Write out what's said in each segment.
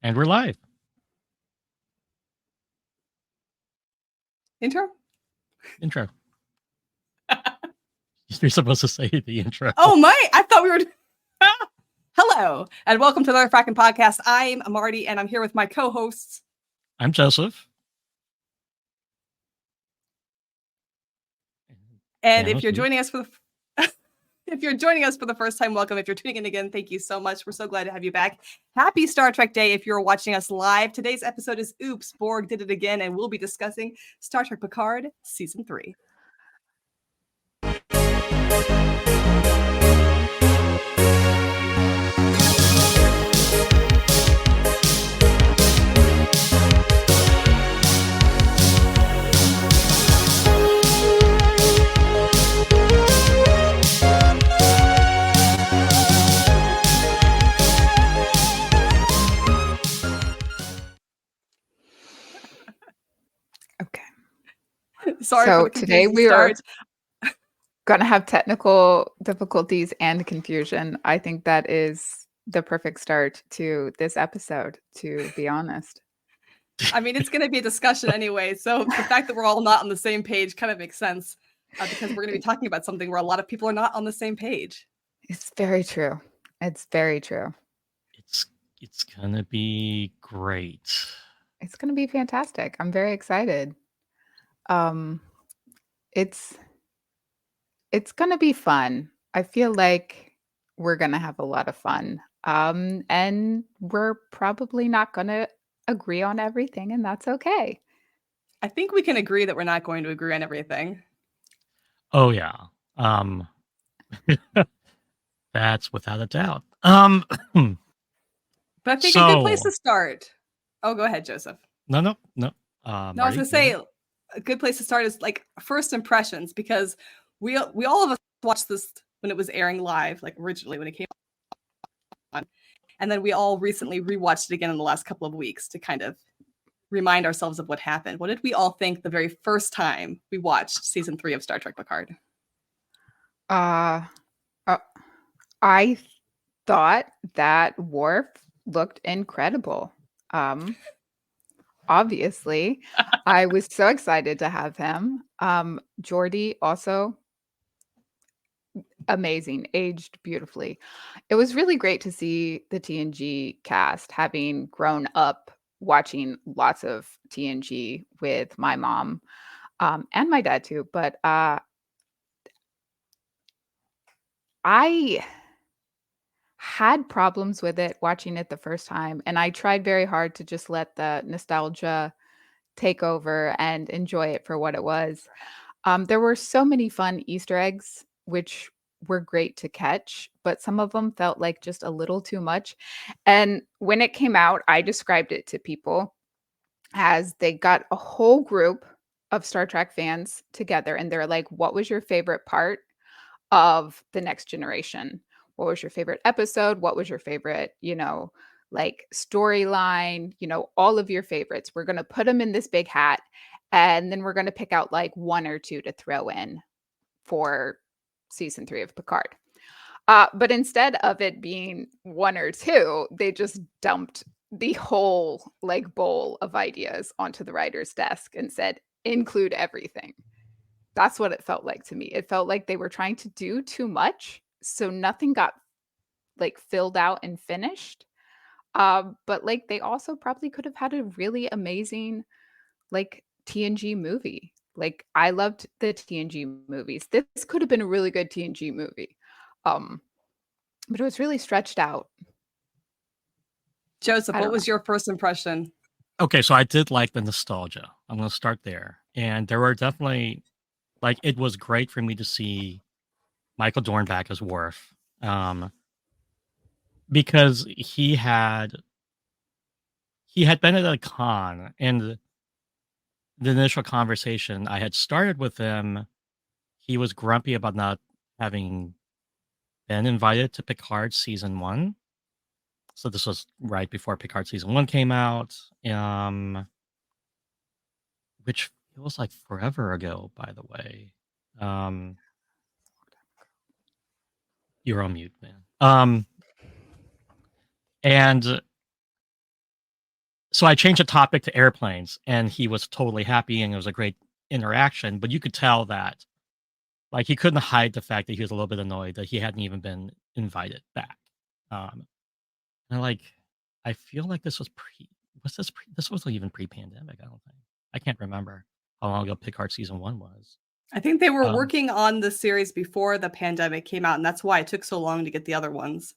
And we're live. Intro? You're supposed to say the intro. Oh, I thought we were... Hello, and welcome to another fracking podcast. I'm Marty, and I'm here with my co-hosts. I'm Joseph. And if you're joining us for the... If you're joining us for the first time, welcome. If you're tuning in again, thank you so much. We're so glad to have you back. Happy Star Trek Day if you're watching us live. Today's episode is Oops, Borg did it again, and we'll be discussing Star Trek Picard Season 3. Sorry so for the today we start. are going to have technical difficulties and confusion. I think that is the perfect start to this episode, to be honest. I mean, it's going to be a discussion anyway, so the fact that we're all not on the same page kind of makes sense because we're going to be talking about something where a lot of people are not on the same page. It's very true. It's very true. It's going to be great. It's going to be fantastic. I'm very excited. It's going to be fun. I feel like we're going to have a lot of fun. And we're probably not going to agree on everything, and that's okay. I think we can agree that we're not going to agree on everything. Oh yeah. That's without a doubt. But I think a good place to start. Oh, go ahead, Joseph. No. No, I was gonna say a good place to start is like first impressions, because we all of us watched this when it was airing live, like originally when it came on, and then we all recently rewatched it again in the last couple of weeks to kind of remind ourselves of what happened. What did we all think the very first time we watched season 3 of Star Trek Picard? I thought that Worf looked incredible. Obviously, I was so excited to have him. Geordi also amazing, aged beautifully. It was really great to see the TNG cast, having grown up watching lots of TNG with my mom and my dad too. But I had problems with it watching it the first time, and I tried very hard to just let the nostalgia take over and enjoy it for what it was. There were so many fun Easter eggs, which were great to catch, but some of them felt like just a little too much. And when it came out, I described it to people as they got a whole group of Star Trek fans together, and they're like, what was your favorite part of The Next Generation? What was your favorite episode? What was your favorite, like storyline? All of your favorites. We're going to put them in this big hat, and then we're going to pick out like one or two to throw in for season 3 of Picard. But instead of it being one or two, they just dumped the whole like bowl of ideas onto the writer's desk and said, include everything. That's what it felt like to me. It felt like they were trying to do too much, so nothing got like filled out and finished. But like they also probably could have had a really amazing like TNG movie. Like I loved the TNG movies. This could have been a really good TNG movie. But it was really stretched out. Joseph, what was your first impression? Okay, so I did like the nostalgia. I'm going to start there. And there were definitely, like, it was great for me to see Michael Dorn back as Worf. Because he had been at a con, and the initial conversation I had started with him, he was grumpy about not having been invited to Picard season 1. So this was right before Picard season 1 came out, which feels like forever ago, by the way. You're on mute, man. And So I changed the topic to airplanes, and he was totally happy, and it was a great interaction. But you could tell that, like, he couldn't hide the fact that he was a little bit annoyed that he hadn't even been invited back. And like, I feel like this was this wasn't even pre-pandemic. I don't think. I can't remember how long ago Picard season 1 was. I think they were working on the series before the pandemic came out, and that's why it took so long to get the other ones.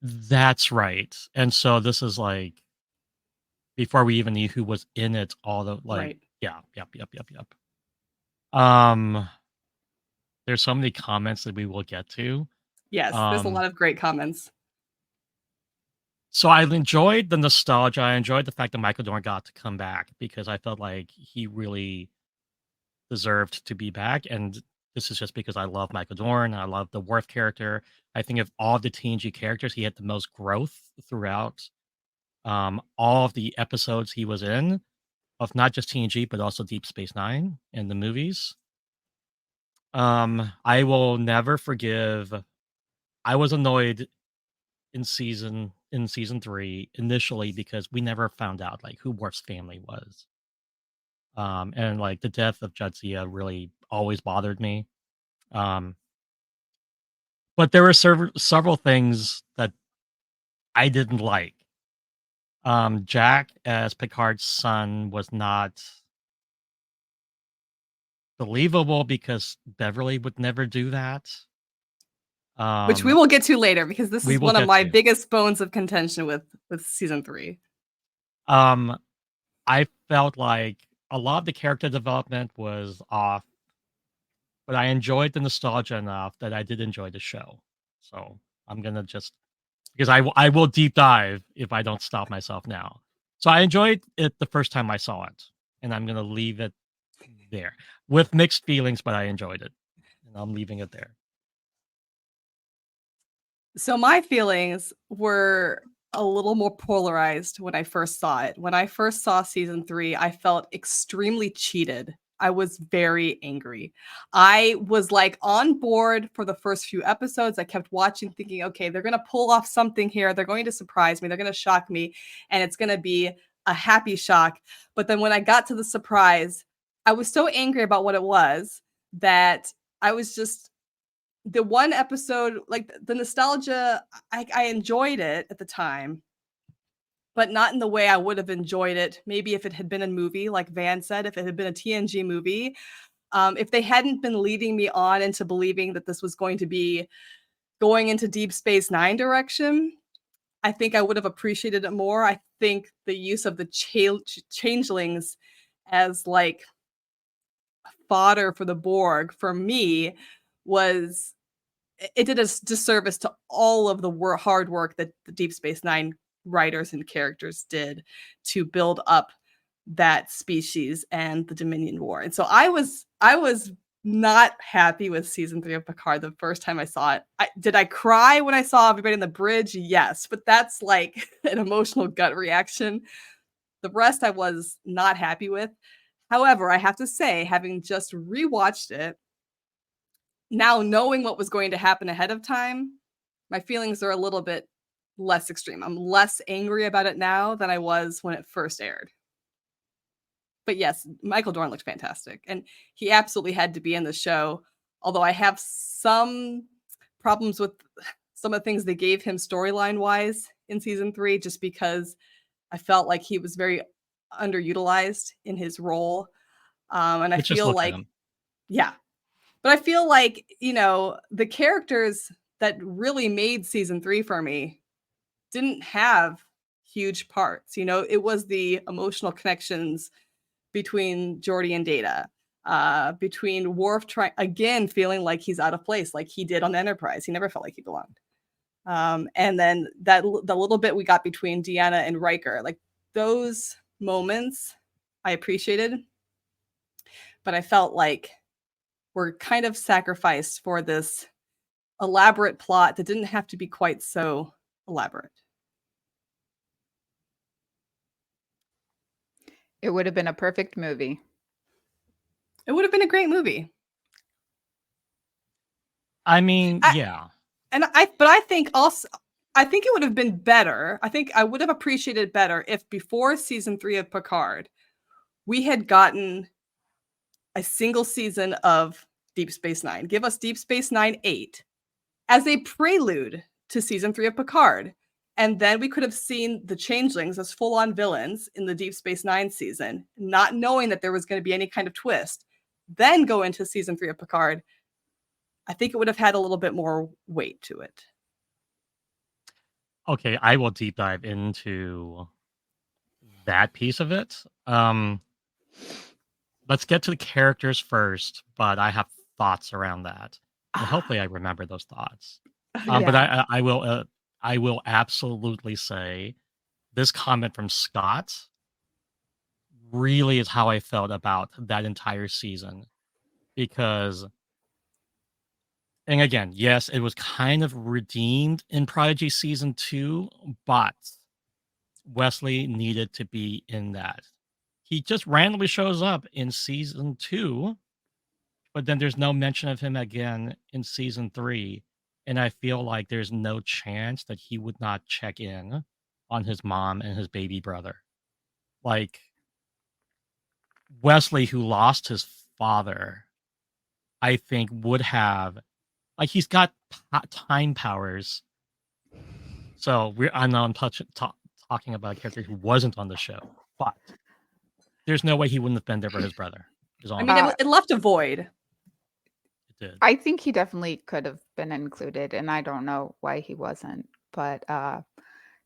That's right. And so this is like before we even knew who was in it. All the Right. yep. There's so many comments that we will get to. Yes, there's a lot of great comments. So I enjoyed the nostalgia. I enjoyed the fact that Michael Dorn got to come back because I felt like he really deserved to be back. And this is just because I love Michael Dorn. I love the Worf character. I think of all the TNG characters, he had the most growth throughout all of the episodes he was in, of not just TNG, but also Deep Space Nine and the movies. I will never forgive. I was annoyed in season 3 initially because we never found out like who Worf's family was. And like the death of Jadzia really always bothered me. But there were several things that I didn't like. Jack as Picard's son was not believable because Beverly would never do that. Which we will get to later because this is one of my biggest bones of contention with season 3. I felt like a lot of the character development was off, but I enjoyed the nostalgia enough that I did enjoy the show. So I'm gonna just because I will deep dive if I don't stop myself now. So I enjoyed it the first time I saw it, and I'm gonna leave it there with mixed feelings, but I enjoyed it, and I'm leaving it there. So my feelings were a little more polarized when I first saw it. When I first saw season 3, I felt extremely cheated. I was very angry. I was like on board for the first few episodes. I kept watching thinking, okay, they're going to pull off something here. They're going to surprise me. They're going to shock me. And it's going to be a happy shock. But then when I got to the surprise, I was so angry about what it was that I was just the one episode, like the nostalgia, I enjoyed it at the time, but not in the way I would have enjoyed it. Maybe if it had been a movie, like Van said, if it had been a TNG movie, if they hadn't been leading me on into believing that this was going to be going into Deep Space Nine direction, I think I would have appreciated it more. I think the use of the changelings as like fodder for the Borg for me was it did a disservice to all of the hard work that the Deep Space Nine writers and characters did to build up that species and the Dominion War. And so I was not happy with season 3 of Picard the first time I saw it. Did I cry when I saw everybody on the bridge? Yes, but that's like an emotional gut reaction. The rest I was not happy with. However, I have to say, having just rewatched it, now knowing what was going to happen ahead of time, my feelings are a little bit less extreme. I'm less angry about it now than I was when it first aired. But yes, Michael Dorn looked fantastic, and he absolutely had to be in the show. Although I have some problems with some of the things they gave him storyline-wise in season 3, just because I felt like he was very underutilized in his role. And I feel like, yeah. But I feel like, the characters that really made season 3 for me didn't have huge parts. It was the emotional connections between Geordi and Data, between Worf again feeling like he's out of place, like he did on the Enterprise. He never felt like he belonged. And then the little bit we got between Deanna and Riker, like those moments I appreciated, but I felt like were kind of sacrificed for this elaborate plot that didn't have to be quite so elaborate. It would have been a perfect movie. It would have been a great movie. I mean, yeah. But I think also I think it would have been better. I think I would have appreciated better if before season 3 of Picard, we had gotten a single season of Deep Space Nine. Give us Deep Space Nine 8 as a prelude to season 3 of Picard. And then we could have seen the changelings as full-on villains in the Deep Space Nine season, not knowing that there was going to be any kind of twist. Then go into season 3 of Picard. I think it would have had a little bit more weight to it. Okay, I will deep dive into that piece of it. Let's get to the characters first, but I have thoughts around that. And hopefully I remember those thoughts. But I will absolutely say this comment from Scott really is how I felt about that entire season. Because, and again, yes, it was kind of redeemed in Prodigy season 2, but Wesley needed to be in that. He just randomly shows up in season 2, but then there's no mention of him again in season 3. And I feel like there's no chance that he would not check in on his mom and his baby brother. Like, Wesley, who lost his father, I think would have, like, he's got time powers. So I know I'm talking about a character who wasn't on the show, but there's no way he wouldn't have been there for his brother. I mean, it left a void. It did. I think he definitely could have been included, and I don't know why he wasn't. But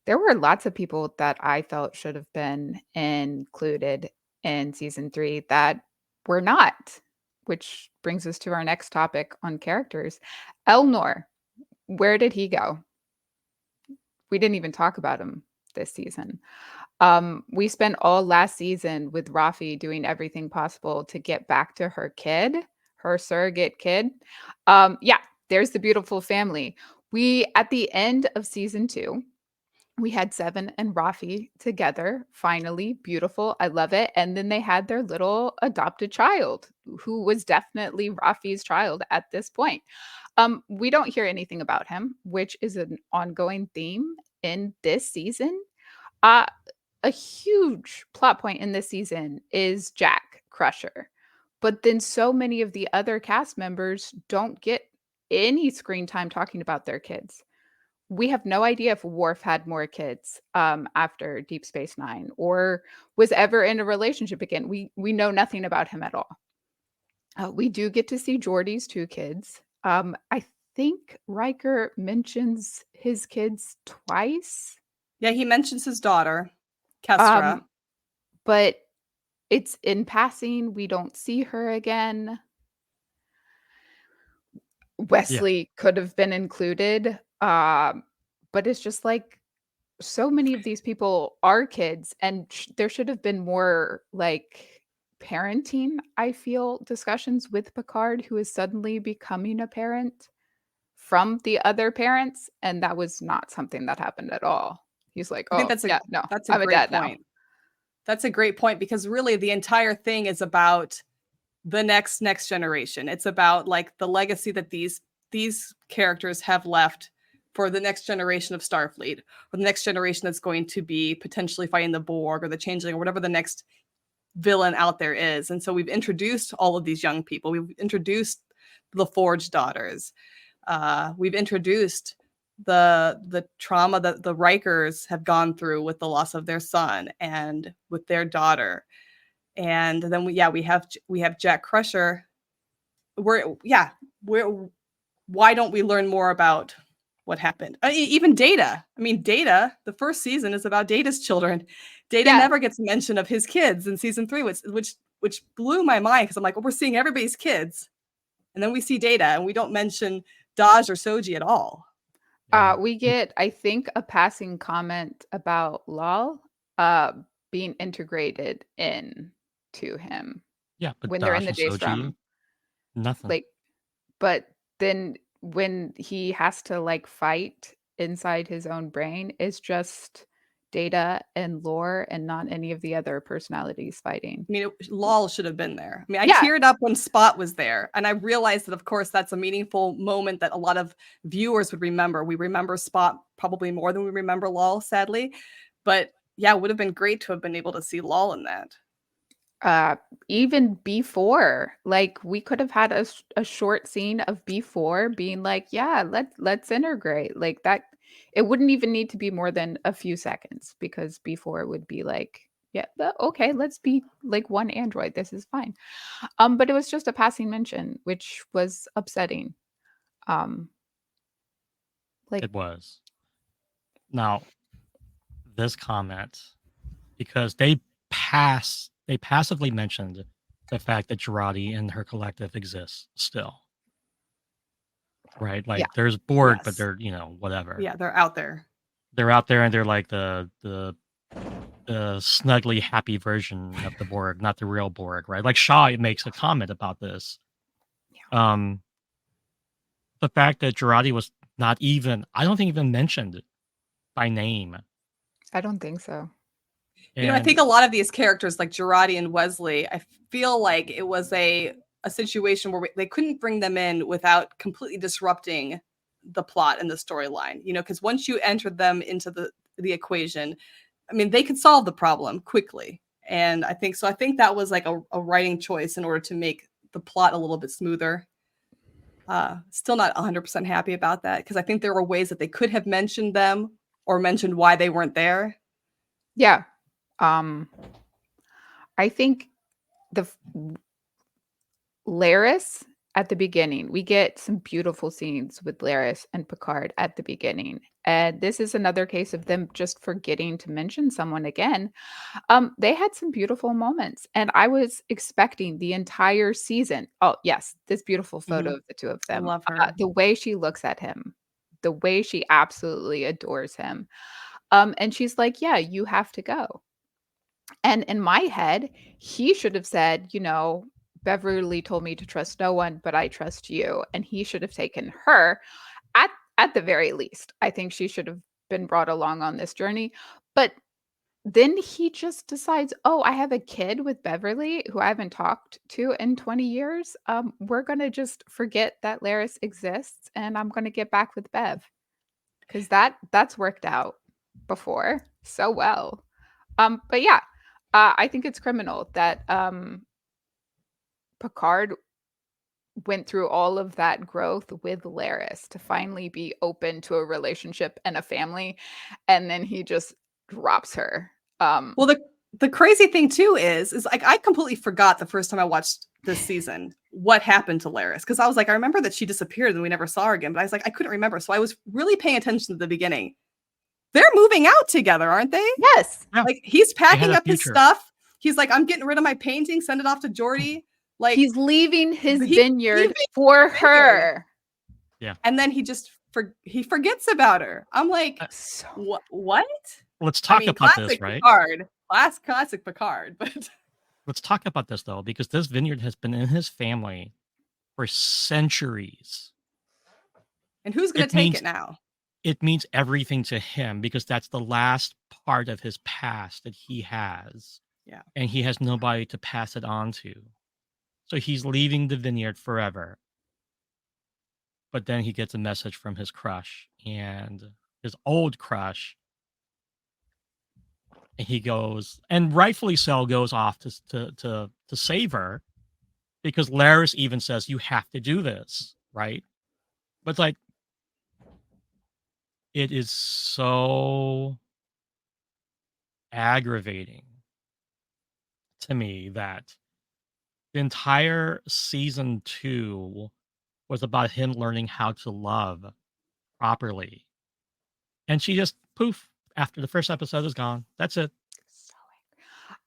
there were lots of people that I felt should have been included in season 3 that were not, which brings us to our next topic on characters. Elnor, where did he go? We didn't even talk about him this season. We spent all last season with Rafi doing everything possible to get back to her kid, her surrogate kid. There's the beautiful family. At the end of season 2, we had Seven and Rafi together. Finally, beautiful. I love it. And then they had their little adopted child, who was definitely Rafi's child at this point. We don't hear anything about him, which is an ongoing theme in this season. A huge plot point in this season is Jack Crusher. But then so many of the other cast members don't get any screen time talking about their kids. We have no idea if Worf had more kids after Deep Space Nine or was ever in a relationship again. We know nothing about him at all. We do get to see Geordi's 2 kids. I think Riker mentions his kids twice. Yeah, he mentions his daughter, Kestra. But it's in passing. We don't see her again. Wesley could have been included. But it's just like so many of these people are kids, and there should have been more like parenting, I feel, discussions with Picard, who is suddenly becoming a parent from the other parents. And that was not something that happened at all. He's like, I think that's a I'm a great dad point. now. That's a great point, because really the entire thing is about the next generation. It's about like the legacy that these characters have left for the next generation of Starfleet, or the next generation that's going to be potentially fighting the Borg or the Changeling or whatever the next villain out there is. And so we've introduced all of these young people. We've introduced the Forge daughters. We've introduced the trauma that the Rikers have gone through with the loss of their son and with their daughter. And then we have Jack Crusher. Why don't we learn more about what happened? Even Data. I mean, Data, the first season is about Data's children. Data never gets mention of his kids in season 3, which blew my mind, because I'm like, well, we're seeing everybody's kids. And then we see Data, and we don't mention Daj or Soji at all. We get, I think, a passing comment about Lal being integrated in to him. Yeah, but when they're in the Daystrom, nothing. But then when he has to fight inside his own brain, it's just Data and Lore and not any of the other personalities fighting. I mean, Lal should have been there. I mean, I teared up when Spot was there, and I realized that, of course, that's a meaningful moment that a lot of viewers would remember. We remember Spot probably more than we remember Lol, sadly. But yeah, it would have been great to have been able to see Lol in that. Even before, like we could have had a short scene of before being like, yeah, let's integrate like that. It wouldn't even need to be more than a few seconds because before would be like, yeah, okay, let's be like one android. This is fine. But it was just a passing mention, which was upsetting. Like It was. Now, this comment, because they passively mentioned the fact that Girardi and her collective exists still. Right? Like there's Borg, but Yes. they're, whatever. Yeah, they're out there. They're out there and they're like the snuggly happy version of the Borg, not the real Borg, right? Like Shaw makes a comment about this. The fact that Girardi was not even, I don't think even mentioned by name. I don't think so. I think a lot of these characters like Girardi and Wesley, I feel like it was a situation where they couldn't bring them in without completely disrupting the plot and the storyline, because once you entered them into the equation, I mean, they could solve the problem quickly. And I think that was like a writing choice in order to make the plot a little bit smoother. Still not 100% happy about that because I think there were ways that they could have mentioned them or mentioned why they weren't there. Yeah. I think Laris at the beginning, we get some beautiful scenes with Laris and Picard at the beginning. And this is another case of them just forgetting to mention someone again. They had some beautiful moments, and I was expecting the entire season. Oh, yes, this beautiful photo of the two of them. I love her. The way she looks at him, the way she absolutely adores him. And she's like, yeah, you have to go. And in my head, he should have said, Beverly told me to trust no one, but I trust you. And he should have taken her at the very least. I think she should have been brought along on this journey. But then he just decides, oh, I have a kid with Beverly who I haven't talked to in 20 years. We're going to just forget that Laris exists and I'm going to get back with Bev. Because that's worked out before so well. But yeah, I think it's criminal that Picard went through all of that growth with Laris to finally be open to a relationship and a family, and then he just drops her. Well, the crazy thing too is like I completely forgot the first time I watched this season what happened to Laris because I was like, I remember that she disappeared and we never saw her again, but I was like, I couldn't remember, so I was really paying attention to the beginning. They're moving out together, aren't they? Yes. Like he's packing up his stuff. He's like, I'm getting rid of my painting, send it off to Geordi. Like he's leaving his vineyard for her. Yeah. And then he just he forgets about her. I'm like, what? Let's talk about this, right? Picard. Classic Picard, but let's talk about this though, because this vineyard has been in his family for centuries. And who's going to take it now? It means everything to him because that's the last part of his past that he has. Yeah. And he has nobody to pass it on to. So he's leaving the vineyard forever. But then he gets a message from his crush and his old crush. And he goes, and rightfully so, goes off to save her because Laris even says, you have to do this, right? But like, it is so aggravating to me that the entire season 2 was about him learning how to love properly. And she just poof, after the first episode is gone. That's it.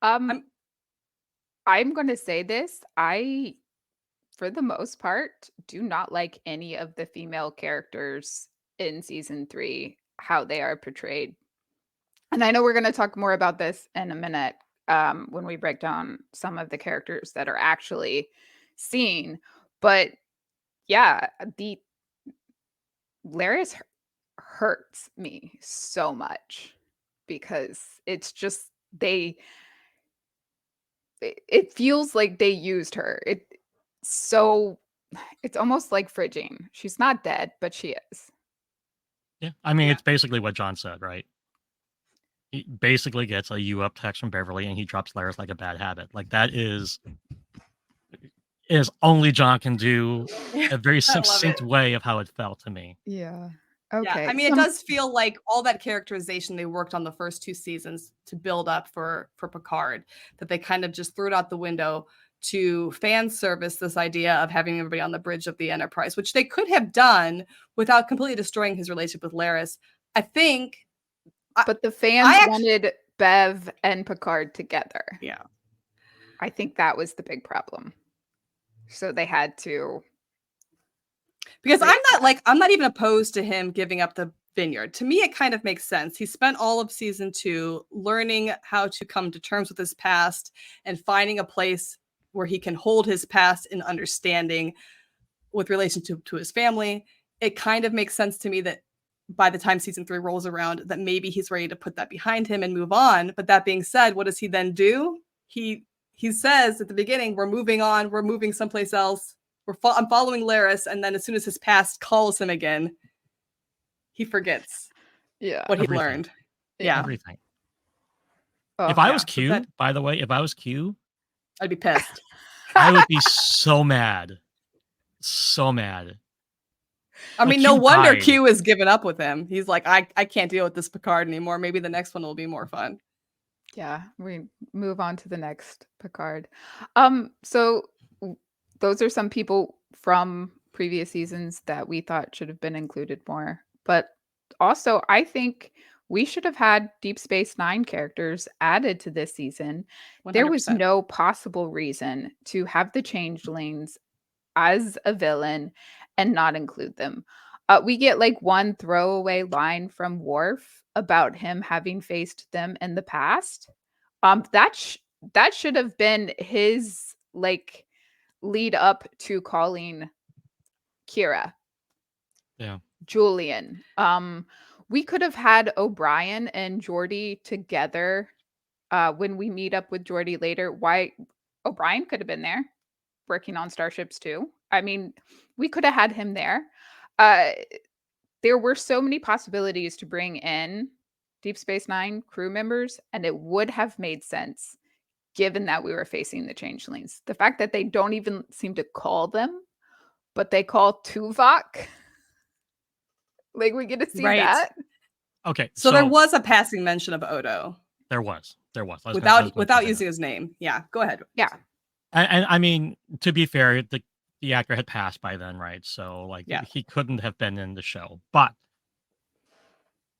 I'm going to say this. I, for the most part, do not like any of the female characters in season 3, how they are portrayed. And I know we're going to talk more about this in a minute when we break down some of the characters that are actually seen. But yeah, the Laris hurts me so much because it's just it feels like they used her. It's almost like fridging. She's not dead, but she is. Yeah, I mean, it's basically what John said, right? He basically gets a "you up" text from Beverly, and he drops Laris like a bad habit. Like, that is only John can do, a very succinct way of how it felt to me. Yeah. Yeah, Okay. I mean, it does feel like all that characterization they worked on the first 2 seasons to build up for Picard, that they kind of just threw it out the window to fan service this idea of having everybody on the bridge of the Enterprise, which they could have done without completely destroying his relationship with Laris. I think. But the fans wanted Bev and Picard together. Yeah. I think that was the big problem. So they had to. Because I'm not even opposed to him giving up the vineyard. To me, it kind of makes sense. He spent all of season 2 learning how to come to terms with his past and finding a place where he can hold his past in understanding with relation to his family. It kind of makes sense to me that by the time season 3 rolls around, that maybe he's ready to put that behind him and move on. But that being said, what does he then do? He says at the beginning, we're moving on, we're moving someplace else. I'm following Laris, and then as soon as his past calls him again, he forgets what he learned. Yeah. Everything. If I was Q, by the way, I'd be pissed. I would be so mad. So mad. I mean, no wonder Q has given up with him. He's like, I can't deal with this Picard anymore. Maybe the next one will be more fun. Yeah, we move on to the next Picard. So those are some people from previous seasons that we thought should have been included more. But also, I think we should have had Deep Space Nine characters added to this season. 100%. There was no possible reason to have the Changelings as a villain and not include them. We get like one throwaway line from Worf about him having faced them in the past. That should have been his like lead up to calling Kira. Yeah. Julian. We could have had O'Brien and Geordi together when we meet up with Geordi later. Why O'Brien could have been there working on starships too. I mean, we could have had him there. There were so many possibilities to bring in Deep Space Nine crew members, and it would have made sense given that we were facing the Changelings. The fact that they don't even seem to call them, but they call Tuvok. Like, we get to see that. Okay. So there was a passing mention of Odo. There was. Without using his name. Yeah. Go ahead. Yeah. And I mean, to be fair, the actor had passed by then, right? So he couldn't have been in the show. But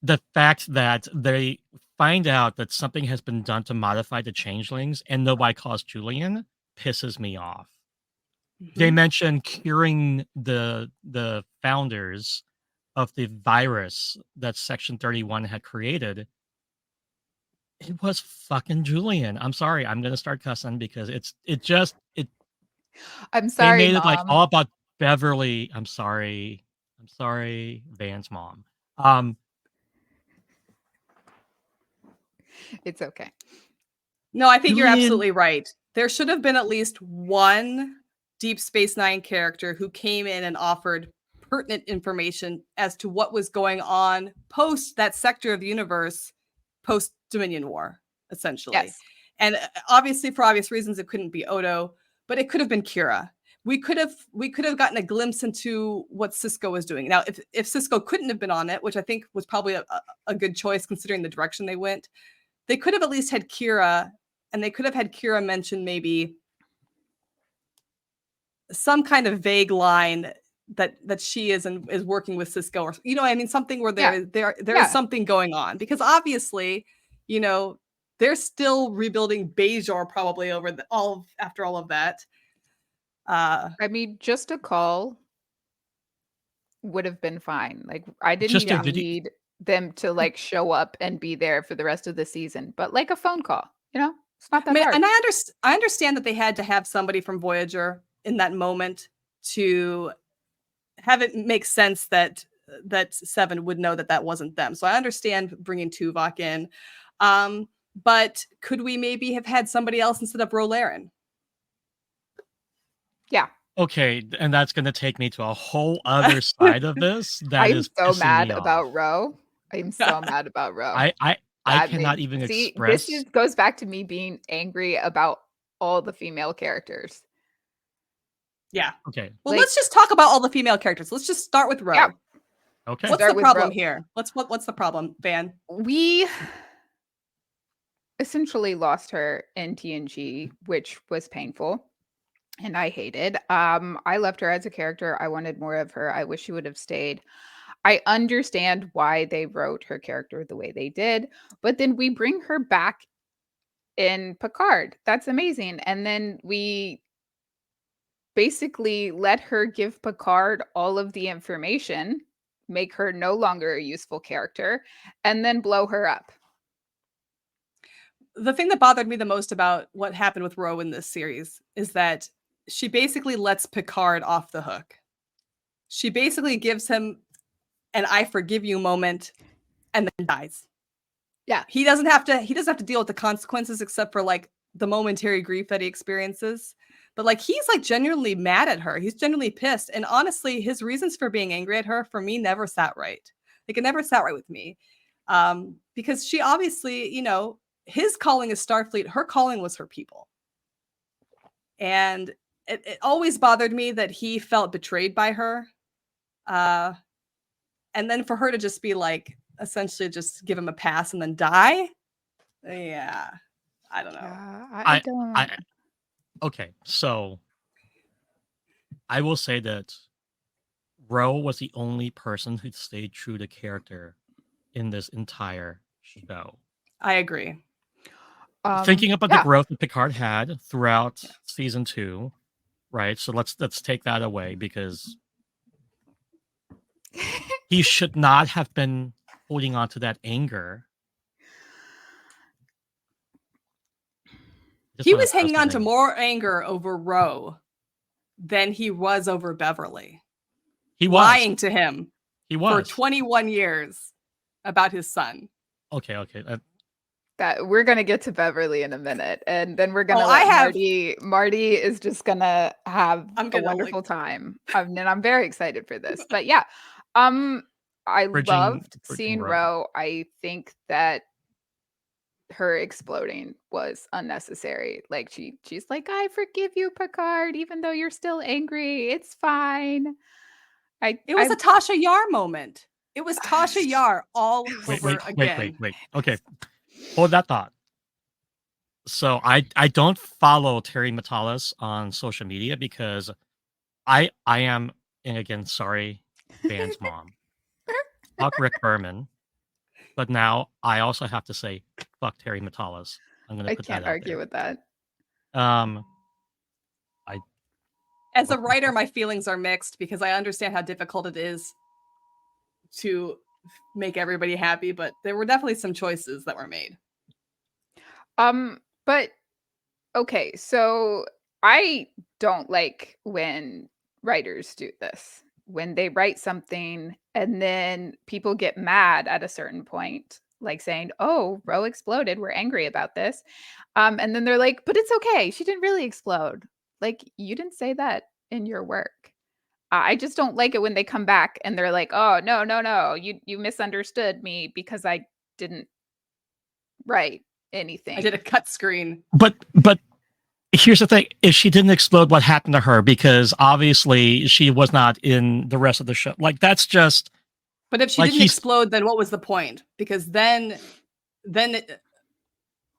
the fact that they find out that something has been done to modify the Changelings and nobody calls Julian pisses me off. Mm-hmm. They mentioned curing the founders of the virus that Section 31 had created. It was fucking Julian. I'm sorry. I'm gonna start cussing because I'm sorry. They made Mom. It like all about Beverly. I'm sorry, Van's mom. It's okay. No, I think you're absolutely right. There should have been at least one Deep Space Nine character who came in and offered pertinent information as to what was going on post that sector of the universe, post Dominion War, essentially. Yes. And obviously, for obvious reasons, it couldn't be Odo, but it could have been Kira. We could have gotten a glimpse into what Sisko was doing. Now, if Sisko couldn't have been on it, which I think was probably a good choice considering the direction they went, they could have at least had Kira, and they could have had Kira mention maybe some kind of vague line that she is working with Sisko, or I mean, something where there is something going on, because obviously, they're still rebuilding Bajor probably after all of that. I mean, just a call would have been fine. Like, I didn't even need them to like show up and be there for the rest of the season, but like a phone call, it's not that hard. And I understand that they had to have somebody from Voyager in that moment to have it make sense that Seven would know that wasn't them. So I understand bringing Tuvok in, but could we maybe have had somebody else instead of Rolaren? Yeah, Okay, and that's gonna take me to a whole other side of this that I'm is so pissing mad me off. about Ro. I'm so mad about Ro. I That cannot made even see, this express. goes back to me being angry about all the female characters. Yeah. Okay. Well, let's just talk about all the female characters. Let's just start with Ro. Yeah. Okay. What's the problem here? What's the problem, Van? We essentially lost her in TNG, which was painful. And I hated. I loved her as a character. I wanted more of her. I wish she would have stayed. I understand why they wrote her character the way they did, but then we bring her back in Picard. That's amazing. And then we basically let her give Picard all of the information, make her no longer a useful character, and then blow her up. The thing that bothered me the most about what happened with Ro in this series is that she basically lets Picard off the hook. She basically gives him an "I forgive you" moment and then dies. Yeah. He doesn't have to deal with the consequences except for like the momentary grief that he experiences. But like he's like genuinely mad at her. He's genuinely pissed. And honestly, his reasons for being angry at her for me never sat right. Like it never sat right with me. Because she obviously, his calling is Starfleet. Her calling was her people. And it always bothered me that he felt betrayed by her. And then for her to just be like, essentially just give him a pass and then die. Yeah. I don't know. I don't. Okay, so I will say that Ro was the only person who stayed true to character in this entire show. I agree. Thinking about the growth that Picard had throughout season 2, right? So let's take that away because he should not have been holding on to that anger. He was hanging on to more anger over Ro than he was over Beverly. He was lying to him. He was for 21 years about his son. Okay. That we're gonna get to Beverly in a minute, and then we're gonna let Marty is just gonna have a wonderful time. And I'm very excited for this. But yeah, I loved seeing Ro. I think that her exploding was unnecessary. Like she's like, I forgive you, Picard, even though you're still angry. It's fine. It was a Tasha Yar moment. It was Tasha Yar all over again. Wait. Okay. Hold that thought. So I don't follow Terry Matalas on social media because I am, and again, sorry, Van's mom. Fuck Rick Berman. But now I also have to say fuck Terry Matalas. I'm gonna put that out there. I can't argue with that. As a writer, my feelings are mixed because I understand how difficult it is to make everybody happy, but there were definitely some choices that were made. But okay, so I don't like when writers do this. When they write something and then people get mad at a certain point, like saying, "Oh, Ro exploded. We're angry about this." And then they're like, "But it's okay. She didn't really explode." Like, you didn't say that in your work. I just don't like it when they come back and they're like, "Oh, no. You misunderstood me because I didn't write anything. I did a cut screen." But here's the thing. If she didn't explode, what happened to her? Because obviously she was not in the rest of the show. Like, that's just... But if she didn't explode, then what was the point? Because then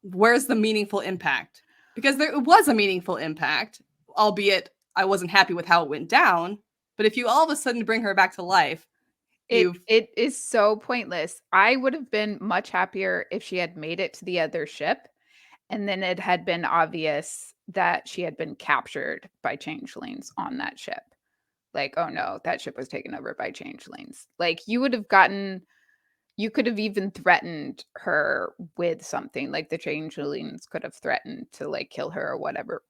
where's the meaningful impact? Because there was a meaningful impact, albeit I wasn't happy with how it went down. But if you all of a sudden bring her back to life, it is so pointless. I would have been much happier if she had made it to the other ship and then it had been obvious that she had been captured by changelings on that ship. Like, oh no, that ship was taken over by changelings. Like, you could have even threatened her with something. Like, the changelings could have threatened to like kill her or whatever.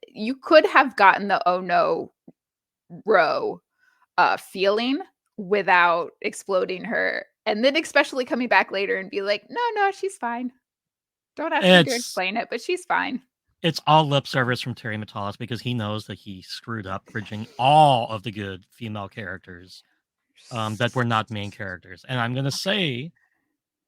You could have gotten the oh no Ro feeling without exploding her, and then especially coming back later and be like, no, she's fine. Don't ask me to explain it, but she's fine. it's all lip service from Terry Matalas because he knows that he screwed up bridging all of the good female characters that were not main characters. And I'm going to say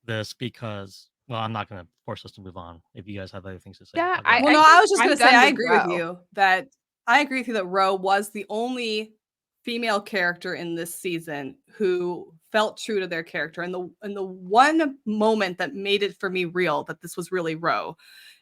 this because, well, I'm not going to force us to move on. If you guys have other things to say. Yeah, I was just going to say, I agree with you that Ro was the only female character in this season who felt true to their character. And the one moment that made it for me real that this was really Ro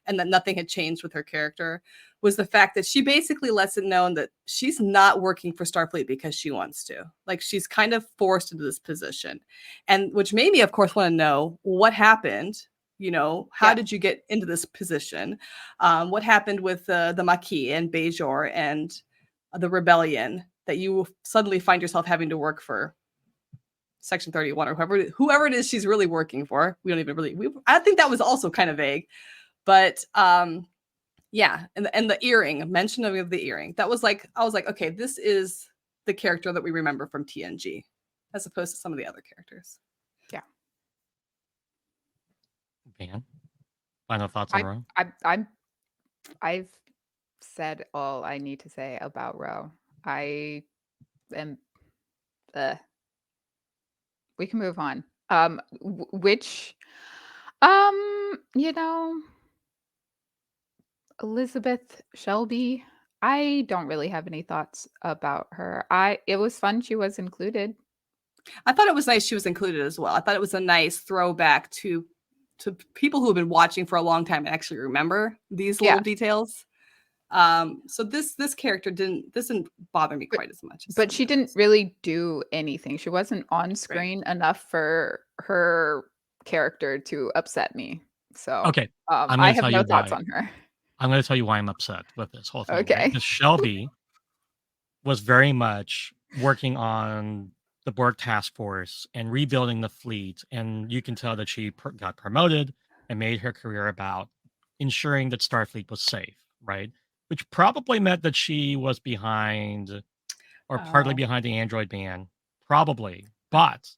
and that nothing had changed with her character was the fact that she basically lets it known that she's not working for Starfleet because she wants to. Like, she's kind of forced into this position. And which made me, of course, want to know what happened. You know, how did you get into this position? What happened with the Maquis and Bajor and the rebellion that you suddenly find yourself having to work for Section 31 or whoever it is she's really working for? We don't even really. I think that was also kind of vague, but yeah. And the earring, mention of the earring, that was like, I was like, okay, this is the character that we remember from TNG, as opposed to some of the other characters. Yeah. Van, final thoughts on Ro? I've said all I need to say about Ro. I am. We can move on. You know, Elizabeth Shelby. I don't really have any thoughts about her. It was fun she was included. I thought it was nice she was included as well. I thought it was a nice throwback to people who have been watching for a long time and actually remember these little details. So this character didn't bother me quite as much. But she didn't really do anything. She wasn't on screen enough for her character to upset me. So okay, I have no thoughts on her. I'm going to tell you why I'm upset with this whole thing. Okay. Right? Because Shelby was very much working on the Borg task force and rebuilding the fleet. And you can tell that she got promoted and made her career about ensuring that Starfleet was safe, right? Which probably meant that she was behind or partly behind the android ban. Probably. But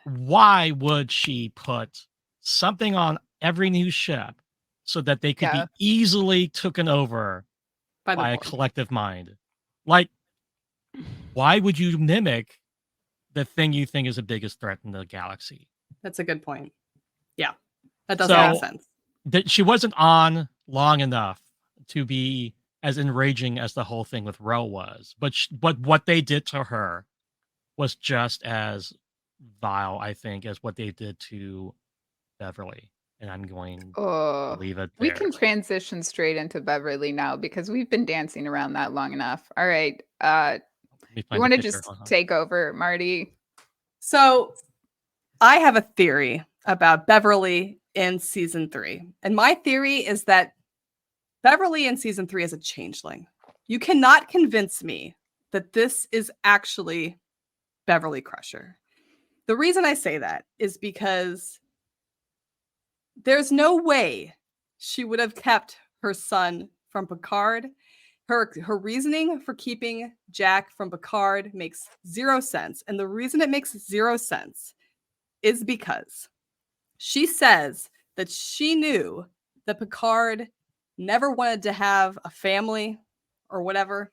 why would she put something on every new ship so that they could be easily taken over by a collective mind? Like, why would you mimic the thing you think is the biggest threat in the galaxy? That's a good point. Yeah, that doesn't make sense. That she wasn't on long enough to be as enraging as the whole thing with Ro was. But what they did to her was just as vile, I think, as what they did to Beverly. And I'm going to leave it there. We can transition straight into Beverly now because we've been dancing around that long enough. All right. You want to just take over, Marty? So I have a theory about Beverly in season 3. And my theory is that Beverly in season 3 is a changeling. You cannot convince me that this is actually Beverly Crusher. The reason I say that is because there's no way she would have kept her son from Picard. Her reasoning for keeping Jack from Picard makes 0 sense. And the reason it makes 0 sense is because she says that she knew that Picard never wanted to have a family or whatever,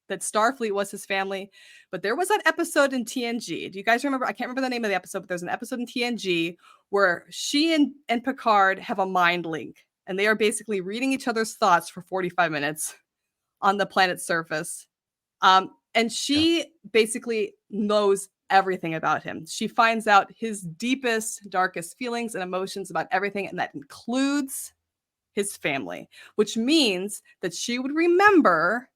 that Starfleet was his family. But there was that episode in TNG. Do you guys remember? I can't remember the name of the episode, but there's an episode in TNG where she and Picard have a mind link. And they are basically reading each other's thoughts for 45 minutes on the planet's surface. And she basically knows everything about him. She finds out his deepest, darkest feelings and emotions about everything. And that includes his family, which means that she would remember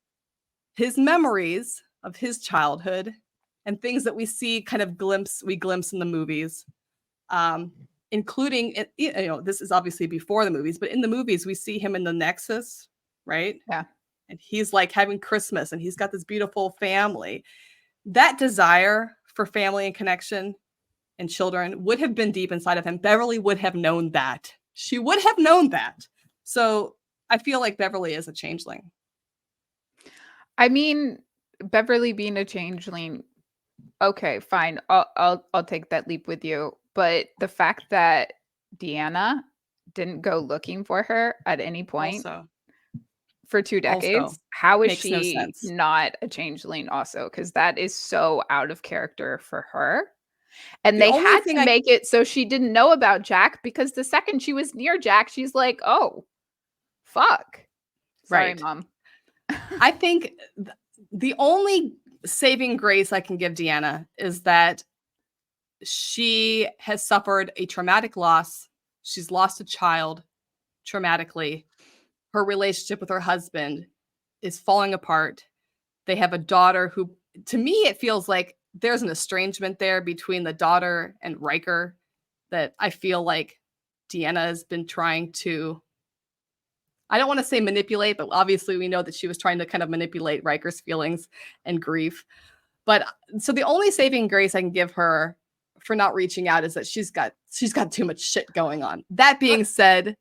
his memories of his childhood and things that we see kind of glimpse in the movies, including, this is obviously before the movies, but in the movies, we see him in the Nexus, right? Yeah. And he's like having Christmas and he's got this beautiful family. That desire for family and connection and children would have been deep inside of him. Beverly would have known that. She would have known that. So I feel like Beverly is a changeling. I mean, Beverly being a changeling, okay, fine. I'll take that leap with you. But the fact that Deanna didn't go looking for her at any point, for 2 decades. Also, How is makes no she sense. not a changeling also? Because that is so out of character for her. And The they only had thing to make it so she didn't know about Jack, because the second she was near Jack, she's like, "Oh, fuck. Sorry, Right. mom." I think the only saving grace I can give Deanna is that she has suffered a traumatic loss. She's lost a child traumatically. Her relationship with her husband is falling apart. They have a daughter who, to me, it feels like there's an estrangement there between the daughter and Riker that I feel like Deanna has been trying to, I don't want to say manipulate, but obviously we know that she was trying to kind of manipulate Riker's feelings and grief. But so the only saving grace I can give her for not reaching out is that she's got too much shit going on. That being said,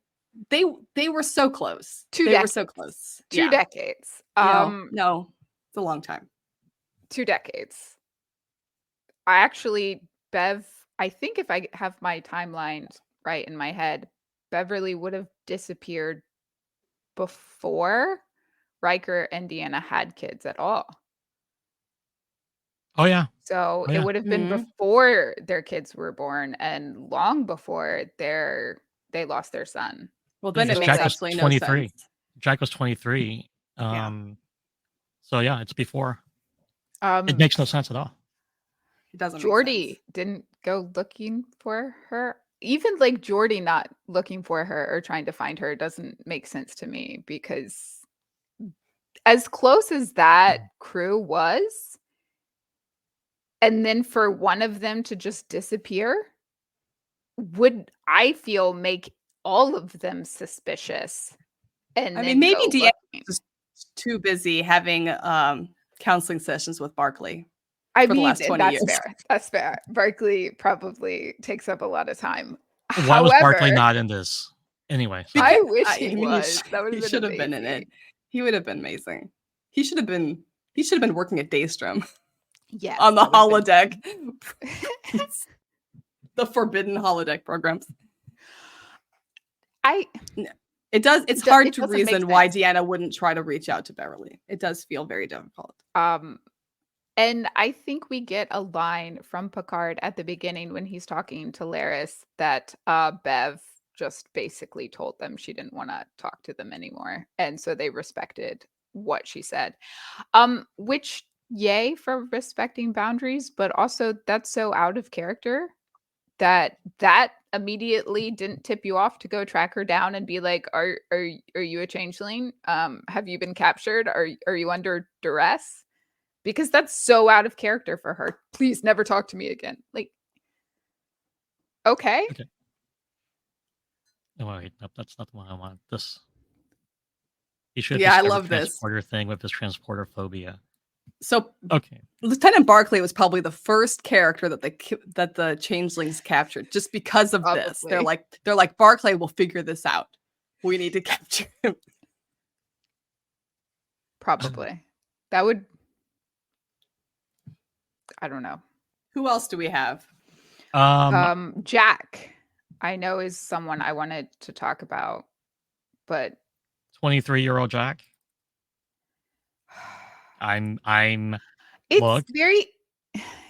they were so close. They were so close. 2 decades. No, it's a long time. 2 decades. I actually, Bev, I think if I have my timeline right in my head, Beverly would have disappeared before Riker and Deanna had kids at all. Oh yeah. So Oh, it yeah. would have been before their kids were born and long before they lost their son. Well, then it makes Jack was absolutely no 23. sense. Jack was 23. Yeah. So yeah, it's before. It makes no sense at all. It doesn't. Geordi didn't go looking for her. Even like Geordi not looking for her or trying to find her doesn't make sense to me, because as close as that crew was, and then for one of them to just disappear would, I feel, make all of them suspicious. And I mean, maybe Deanna was too busy having counseling sessions with Barclay. I for mean, the last 20 that's years. fair. That's fair. Barclay probably takes up a lot of time. Why was Barclay not in this? Anyway, I wish he was. That would have been should have been in it. He would have been amazing. He should have been working at Daystrom. Yes. On the holodeck. The forbidden holodeck programs. It's hard to reason why Deanna wouldn't try to reach out to Beverly. It does feel very difficult. And I think we get a line from Picard at the beginning when he's talking to Laris that Bev just basically told them she didn't want to talk to them anymore. And so they respected what she said. Which, yay for respecting boundaries, but also that's so out of character that immediately didn't tip you off to go track her down and be like, are you a changeling? Have you been captured? Are you under duress? Because that's so out of character for her. Please never talk to me again. Like, okay. No, wait, nope, that's not the one I want. This. He should. Yeah, I love this transporter thing with this transporter phobia. So, okay, Lieutenant Barclay was probably the first character that the changelings captured, just because of this. They're like Barclay will figure this out. We need to capture him. Probably. That would. I don't know. Who else do we have? Jack, I know, is someone I wanted to talk about, but 23-year-old Jack.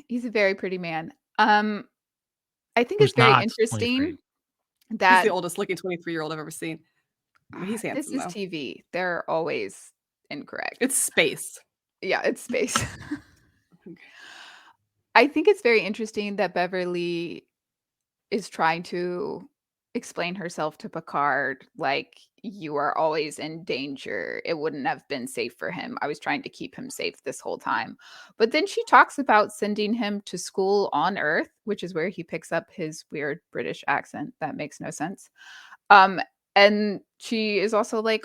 He's a very pretty man. I think it's very interesting 23. that he's the oldest looking 23-year-old I've ever seen. He's handsome. This is though. TV. They're always incorrect. It's space. Yeah, it's space. I think it's very interesting that Beverly is trying to explain herself to Picard like, you are always in danger. It wouldn't have been safe for him. I was trying to keep him safe this whole time. But then she talks about sending him to school on Earth, which is where he picks up his weird British accent. That makes no sense. And she is also like,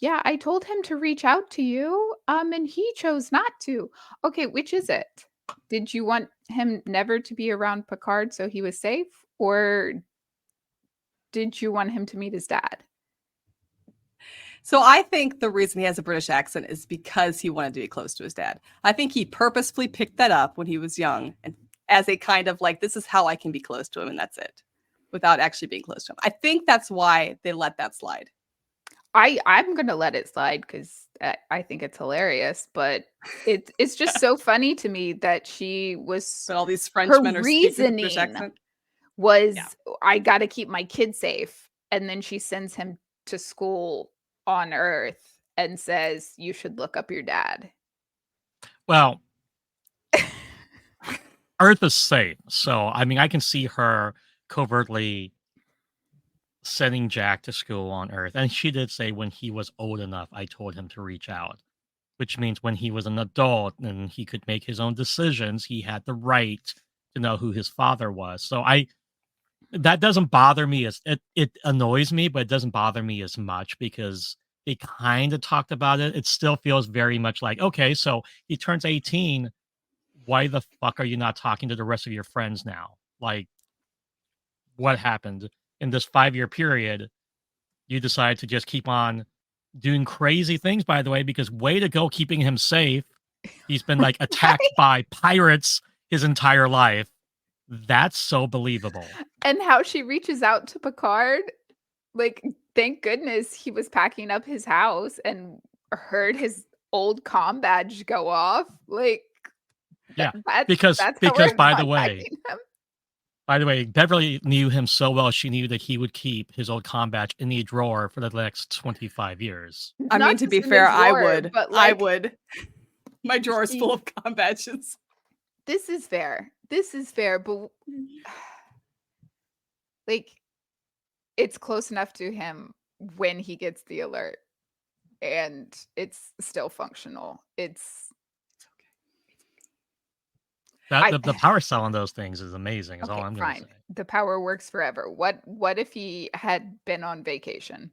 yeah, I told him to reach out to you, and he chose not to. Okay, which is it? Did you want him never to be around Picard so he was safe? Or did you want him to meet his dad? So I think the reason he has a British accent is because he wanted to be close to his dad. I think he purposefully picked that up when he was young, and as a kind of like, this is how I can be close to him, and that's it, without actually being close to him. I think that's why they let that slide. I'm gonna let it slide because I think it's hilarious, but it's just so funny to me that she was But all these her Frenchmen are speaking with a British reasoning accent. was Yeah. I got to keep my kid safe, and then she sends him to school on Earth and says you should look up your dad. Well, Earth is safe, so I mean, I can see her covertly sending Jack to school on Earth, and she did say when he was old enough, I told him to reach out, which means when he was an adult and he could make his own decisions, he had the right to know who his father was. So that doesn't bother me as it annoys me, but it doesn't bother me as much because they kind of talked about it. It still feels very much like, okay, so he turns 18. Why the fuck are you not talking to the rest of your friends now? Like, what happened in this 5-year period? You decide to just keep on doing crazy things, by the way, because way to go keeping him safe. He's been like attacked by pirates his entire life. That's so believable. And how she reaches out to Picard, like, thank goodness he was packing up his house and heard his old comm badge go off. Like, Yeah, that's because how we're by contacting him. the way, Beverly knew him so well, she knew that he would keep his old comm badge in the drawer for the next 25 years. I Not mean, to just be in the fair, I drawer, would. but, I like, would. My drawer is she- full of comm badges. This is fair. This is fair, but like, it's close enough to him when he gets the alert, and it's still functional. It's That the power cell on those things is amazing, is all okay, I'm gonna say. fine. The power works forever. What if he had been on vacation?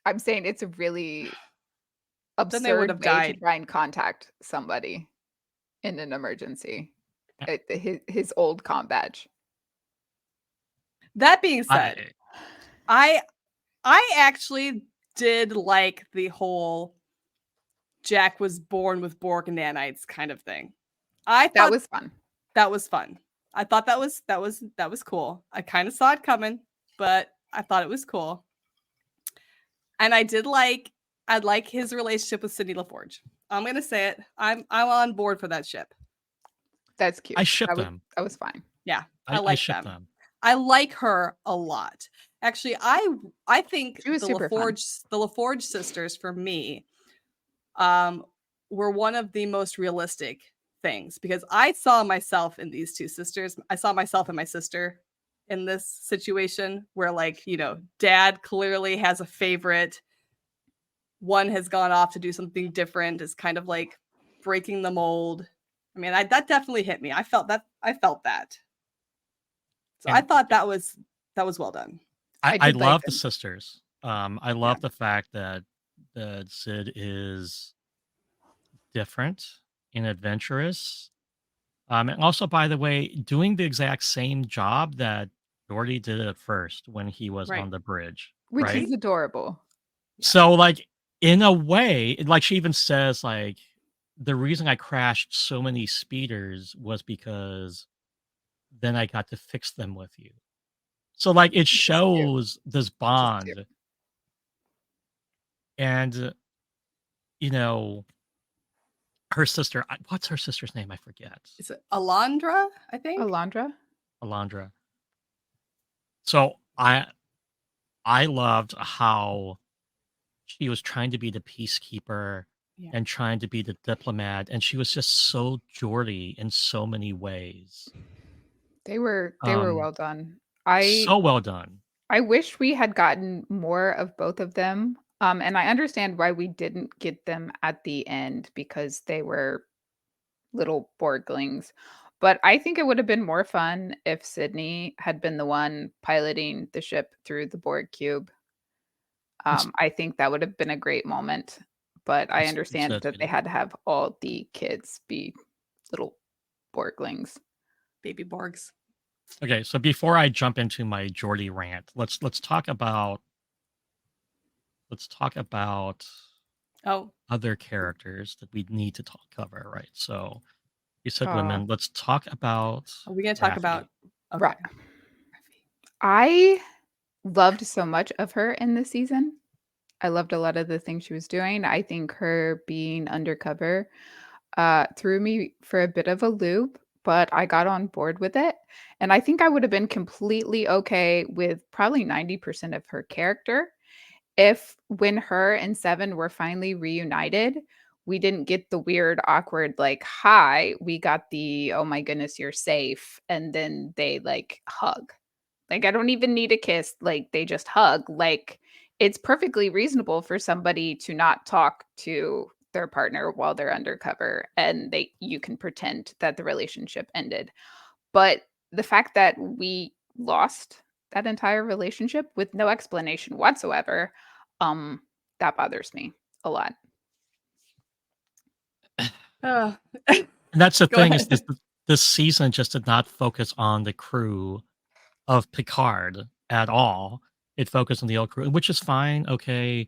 I'm saying it's a really Then they would absurd have way to died. try and contact somebody in an emergency. Yeah. His old comm badge. That being said, I actually did like the whole Jack was born with Borg and nanites kind of thing. I thought That was fun. That was fun. I thought that was cool. I kind of saw it coming, but I thought it was cool. And I like his relationship with Sidney LaForge. I'm gonna say it. I'm on board for that ship. That's cute. I ship them. That was fine. Yeah, I like ship them. them. I like her a lot. Actually, I think She was the super fun. LaForge sisters for me were one of the most realistic things because I saw myself in these two sisters. I saw myself and my sister in this situation where, like, you know, dad clearly has a favorite. One has gone off to do something different, is kind of like breaking the mold. I mean, that definitely hit me. I felt that. So And I thought that was well done. I did like love the them. sisters. I love the fact that Sid is different and adventurous. And also, by the way, doing the exact same job that Geordi did at first when he was Right. on the bridge. Which right? is adorable. So, like, in a way, like she even says, like, the reason I crashed so many speeders was because then I got to fix them with you. So, like, it shows this bond. And, you know, her sister, what's her sister's name? I forget. Is it Alondra, I think? Alondra. So I loved how she was trying to be the peacekeeper and trying to be the diplomat, and she was just so Geordi in so many ways. They were well done. So well done. I wish we had gotten more of both of them. And I understand why we didn't get them at the end because they were little Borglings. But I think it would have been more fun if Sydney had been the one piloting the ship through the Borg cube. I think that would have been a great moment. But I understand that they had to have all the kids be little Borglings. Baby Borgs. Okay, so before I jump into my Geordi rant, let's talk about other characters that we need to cover, right? So you said women. Let's talk about. Are we going to talk about? Okay. I loved so much of her in this season. I loved a lot of the things she was doing. I think her being undercover threw me for a bit of a loop, but I got on board with it. And I think I would have been completely okay with probably 90% of her character if, when her and Seven were finally reunited, we didn't get the weird, awkward, like, hi, we got the, oh my goodness, you're safe. And then they like hug. Like, I don't even need a kiss. Like, they just hug. Like, it's perfectly reasonable for somebody to not talk to their partner while they're undercover, and you can pretend that the relationship ended. But the fact that we lost that entire relationship with no explanation whatsoever, that bothers me a lot. Uh, And that's the Go thing is ahead. this season just did not focus on the crew of Picard at all. It focused on the old crew, which is fine. Okay,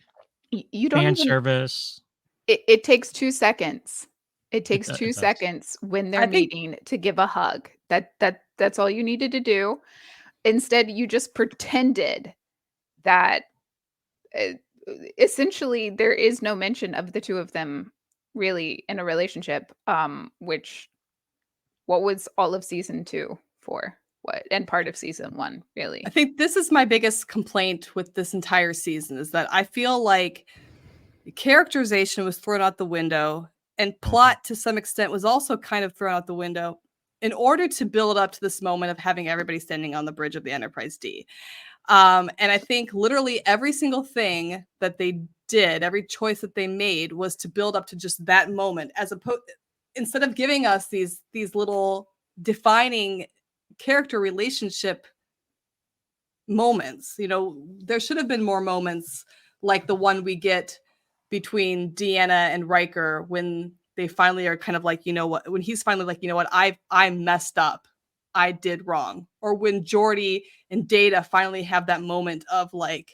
You don't fan even. service. It takes 2 seconds. It takes It 2 does. seconds when they're I think meeting to give a hug. That's all you needed to do. Instead, you just pretended that, uh, essentially, there is no mention of the 2 of them really in a relationship, which what was all of season 2 for? What, and part of season 1, I really? think this is my biggest complaint with this entire season is that I feel like characterization was thrown out the window and plot to some extent was also kind of thrown out the window in order to build up to this moment of having everybody standing on the bridge of the Enterprise D. And I think literally every single thing that they did, every choice that they made was to build up to just that moment, as opposed instead of giving us these little defining character relationship moments. You know, there should have been more moments like the one we get between Deanna and Riker when they finally are kind of like, you know what, when he's finally like, you know what, I messed up. I did wrong. Or when Geordi and Data finally have that moment of like,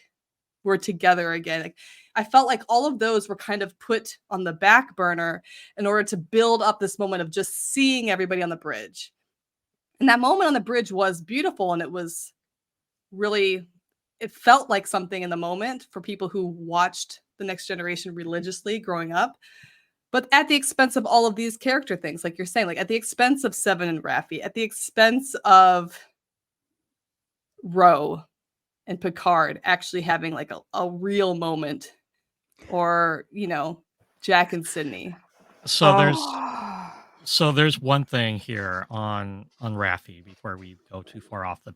we're together again. Like, I felt like all of those were kind of put on the back burner in order to build up this moment of just seeing everybody on the bridge. And that moment on the bridge was beautiful, and it was really, it felt like something in the moment for people who watched The Next Generation religiously growing up, but at the expense of all of these character things, like you're saying, like at the expense of Seven and Raffi, at the expense of Ro and Picard actually having like a real moment, or, you know, Jack and Sydney. So there's one thing here on Raffi before we go too far off the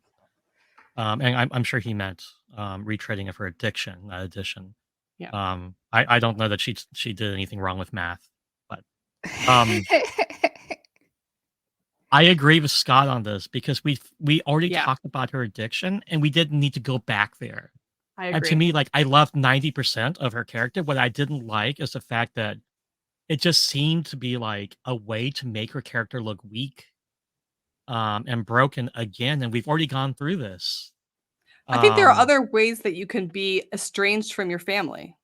and I'm sure he meant retreading of her addiction, not addition. Yeah. I don't know that she did anything wrong with math, but um I agree with Scott on this because we already talked about her addiction and we didn't need to go back there. I And to agree. me, like I loved 90% of her character. What I didn't like is the fact that it just seemed to be like a way to make her character look weak and broken again. And we've already gone through this. I think there are other ways that you can be estranged from your family.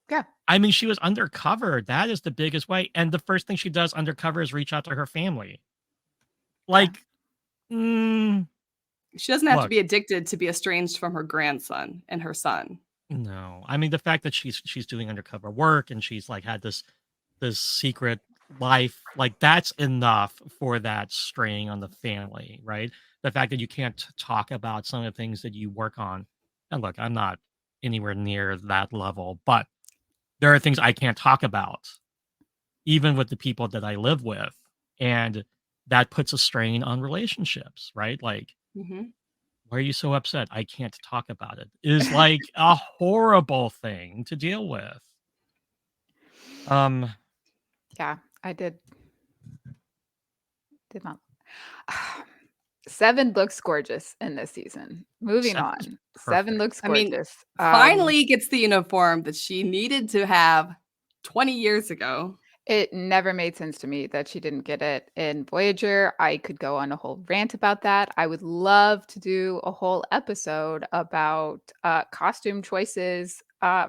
Yeah. I mean, she was undercover. That is the biggest way. And the first thing she does undercover is reach out to her family. Like, she doesn't have to look, be addicted to be estranged from her grandson and her son. no. I mean, the fact that she's doing undercover work and she's like had this secret life, like that's enough for that strain on the family, right? The fact that you can't talk about some of the things that you work on. And look, I'm not anywhere near that level, but there are things I can't talk about, even with the people that I live with. And that puts a strain on relationships, right? Like, why are you so upset? I can't talk about it. Is like a horrible thing to deal with. Yeah, I did not. Seven looks gorgeous in this season. Moving on. Seven looks gorgeous. Finally gets the uniform that she needed to have 20 years ago. It never made sense to me that she didn't get it in Voyager. I could go on a whole rant about that. I would love to do a whole episode about costume choices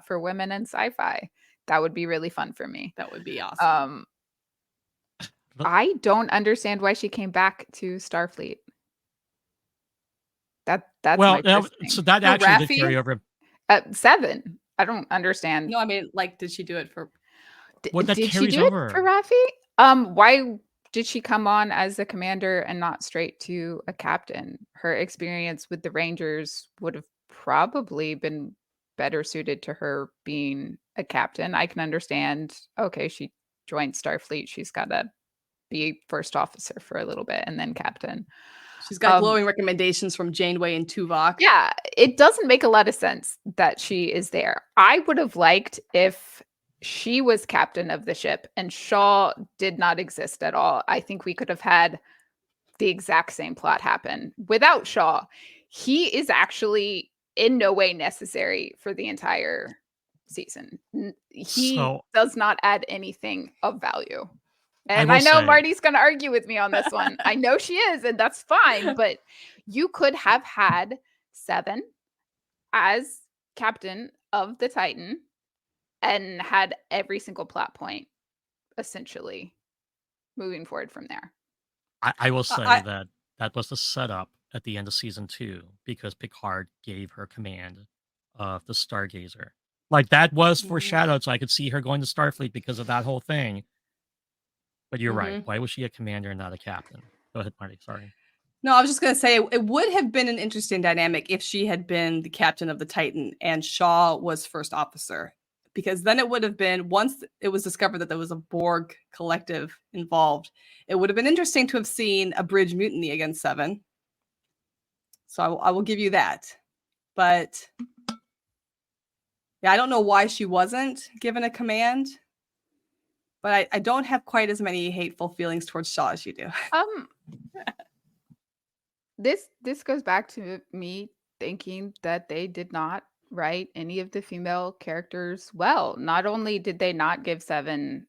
for women in sci-fi. That would be really fun for me. That would be awesome. I don't understand why she came back to Starfleet. That's my first so thing. that For actually did Raffi? carry over. 7. I don't understand. No, I mean, like, did she do it for? What that Did she carries do it for over. Raffi? Why did she come on as a commander and not straight to a captain? Her experience with the Rangers would have probably been better suited to her being a captain. I can understand, okay, she joined Starfleet. She's got to be first officer for a little bit and then captain. She's got glowing recommendations from Janeway and Tuvok. Yeah, it doesn't make a lot of sense that she is there. I would have liked if she was captain of the ship and Shaw did not exist at all. I think we could have had the exact same plot happen without Shaw. He is actually in no way necessary for the entire season. He does not add anything of value. And I know Marty's going to argue with me on this one. I know she is, and that's fine. But you could have had 7 as captain of the Titan and had every single plot point essentially moving forward from there. I will say that was the setup at the end of season 2 because Picard gave her command of the Stargazer. Like that was foreshadowed, so I could see her going to Starfleet because of that whole thing. But you're right. Why was she a commander and not a captain? Go ahead, Marty. Sorry. No, I was just going to say it would have been an interesting dynamic if she had been the captain of the Titan and Shaw was first officer. Because then it would have been, once it was discovered that there was a Borg collective involved, it would have been interesting to have seen a bridge mutiny against 7. So I will give you that. But yeah, I don't know why she wasn't given a command. But I don't have quite as many hateful feelings towards Shaw as you do. This goes back to me thinking that they did not write any of the female characters well. Not only did they not give 7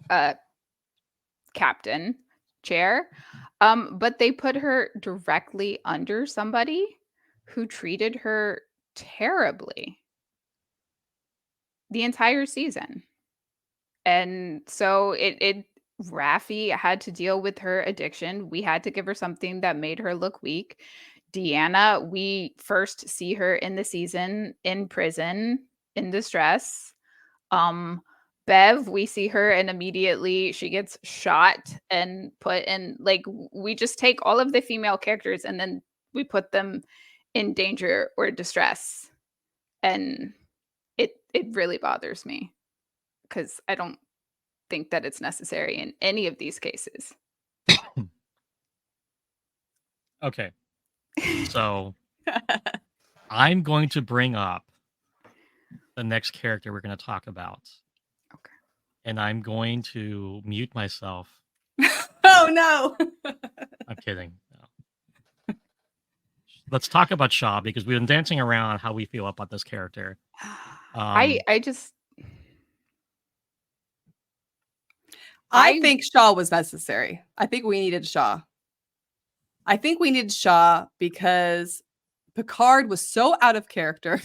a captain chair, but they put her directly under somebody who treated her terribly the entire season. And so Raffi had to deal with her addiction. We had to give her something that made her look weak. Deanna, we first see her in the season in prison in distress. Bev, we see her and immediately she gets shot and put in, like, we just take all of the female characters and then we put them in danger or distress. And it really bothers me because I don't think that it's necessary in any of these cases. Okay. So I'm going to bring up the next character we're going to talk about. Okay. And I'm going to mute myself. Oh, no. I'm kidding. No. Let's talk about Shaw because we've been dancing around how we feel about this character. I think Shaw was necessary. I think we needed Shaw. I think we needed Shaw because Picard was so out of character.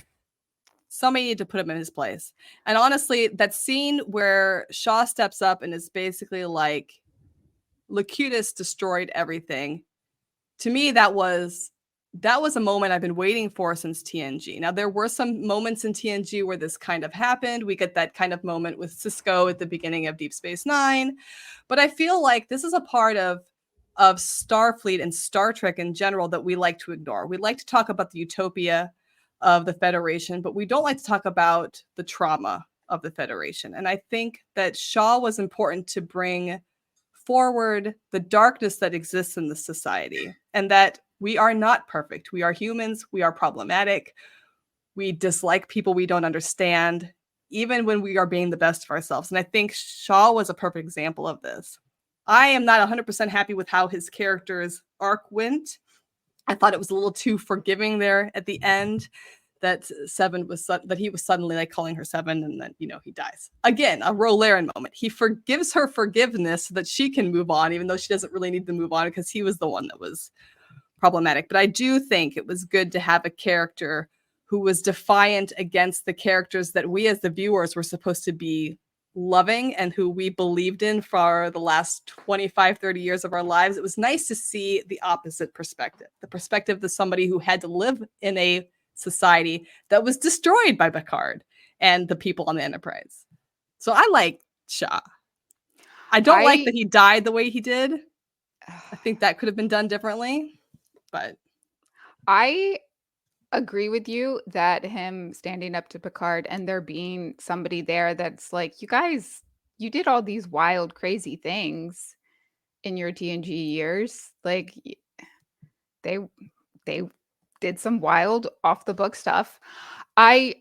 Somebody needed to put him in his place. And honestly, that scene where Shaw steps up and is basically like, Locutus destroyed everything. To me, that was a moment I've been waiting for since TNG. Now, there were some moments in TNG where this kind of happened. We get that kind of moment with Sisko at the beginning of Deep Space Nine. But I feel like this is a part of Starfleet and Star Trek in general that we like to ignore. We like to talk about the utopia of the Federation, but we don't like to talk about the trauma of the Federation. And I think that Shaw was important to bring forward the darkness that exists in the society and that we are not perfect. We are humans. We are problematic. We dislike people we don't understand, even when we are being the best of ourselves. And I think Shaw was a perfect example of this. I am not 100% happy with how his character's arc went. I thought it was a little too forgiving there at the end, that that he was suddenly like calling her 7 and then, he dies. Again, a Rolaren moment. He forgives her forgiveness so that she can move on, even though she doesn't really need to move on because he was the one that was problematic. But I do think it was good to have a character who was defiant against the characters that we as the viewers were supposed to be loving and who we believed in for the last 25, 30 years of our lives, it was nice to see the opposite perspective, the perspective of somebody who had to live in a society that was destroyed by Picard and the people on the Enterprise. So I like Shaw. I don't like that he died the way he did. I think that could have been done differently, but I agree with you that him standing up to Picard and there being somebody there that's like, you guys, you did all these wild, crazy things in your TNG years. Like they did some wild off the book stuff. I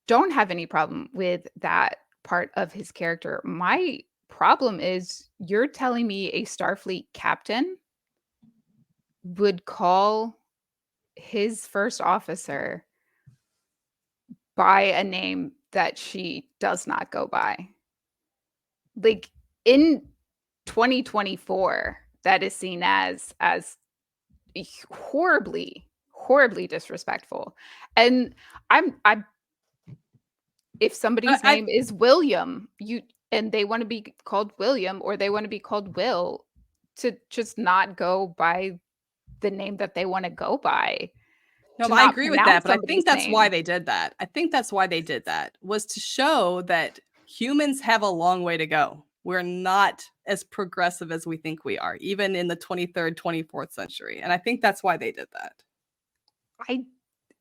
don't have any problem with that part of his character. My problem is you're telling me a Starfleet captain would call his first officer by a name that she does not go by. Like in 2024, that is seen as horribly disrespectful. And I'm if somebody's name is William, and they want to be called William or they want to be called Will, to just not go by the name that they want to go by. No, I agree with that, but I think that's why they did that. I think that's why they did that, was to show that humans have a long way to go. We're not as progressive as we think we are, even in the 23rd, 24th century. And I think that's why they did that.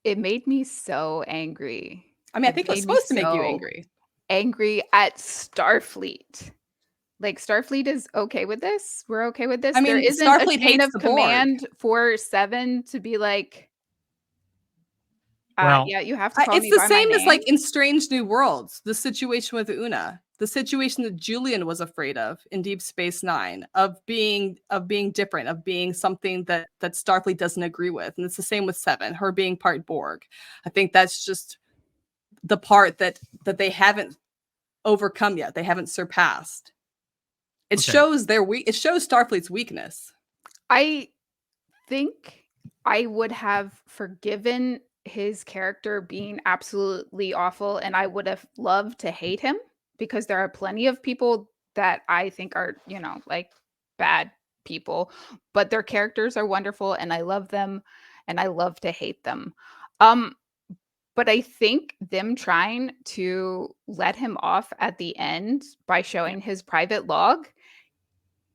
It made me so angry. I mean, I think it was supposed to make you angry. Angry at Starfleet. Like, Starfleet is okay with this. We're okay with this. I mean, there isn't Starfleet a chain hates of the command Borg. for Seven to be like, well, yeah, you have to call it's me the by same my as name. like in Strange New Worlds, the situation with Una, the situation that Julian was afraid of in Deep Space Nine, of being different, of being something that Starfleet doesn't agree with. And it's the same with Seven, her being part Borg. I think that's just the part that they haven't overcome yet. They haven't surpassed. It shows it shows Starfleet's weakness. I think I would have forgiven his character being absolutely awful, and I would have loved to hate him, because there are plenty of people that I think are, like bad people, but their characters are wonderful and I love them and I love to hate them. But I think them trying to let him off at the end by showing his private log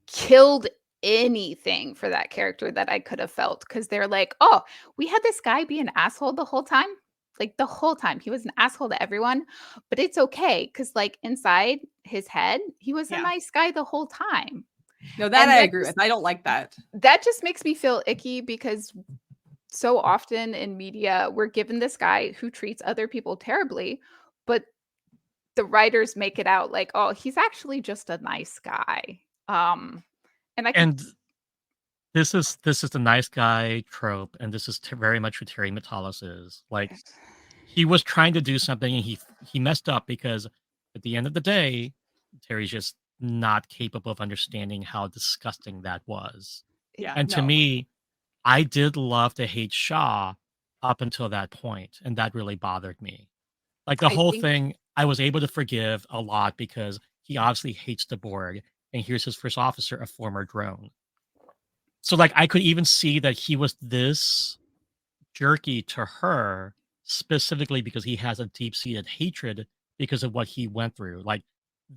killed anything for that character that I could have felt, because they're like, oh, we had this guy be an asshole the whole time. Like the whole time he was an asshole to everyone, but it's okay because like inside his head, he was a nice guy the whole time. No, that I agree with. I don't like that. That just makes me feel icky, because so often in media, we're given this guy who treats other people terribly, but the writers make it out like, oh, he's actually just a nice guy. And this is the nice guy trope, and this is very much what Terry Metalis is. Like, he was trying to do something and he messed up, because at the end of the day, Terry's just not capable of understanding how disgusting that was. Yeah. And to me, I did love to hate Shaw up until that point, and that really bothered me. Like the whole thing, I was able to forgive a lot because he obviously hates the Borg, and here's his first officer, a former drone. So like I could even see that he was this jerky to her specifically because he has a deep-seated hatred because of what he went through. Like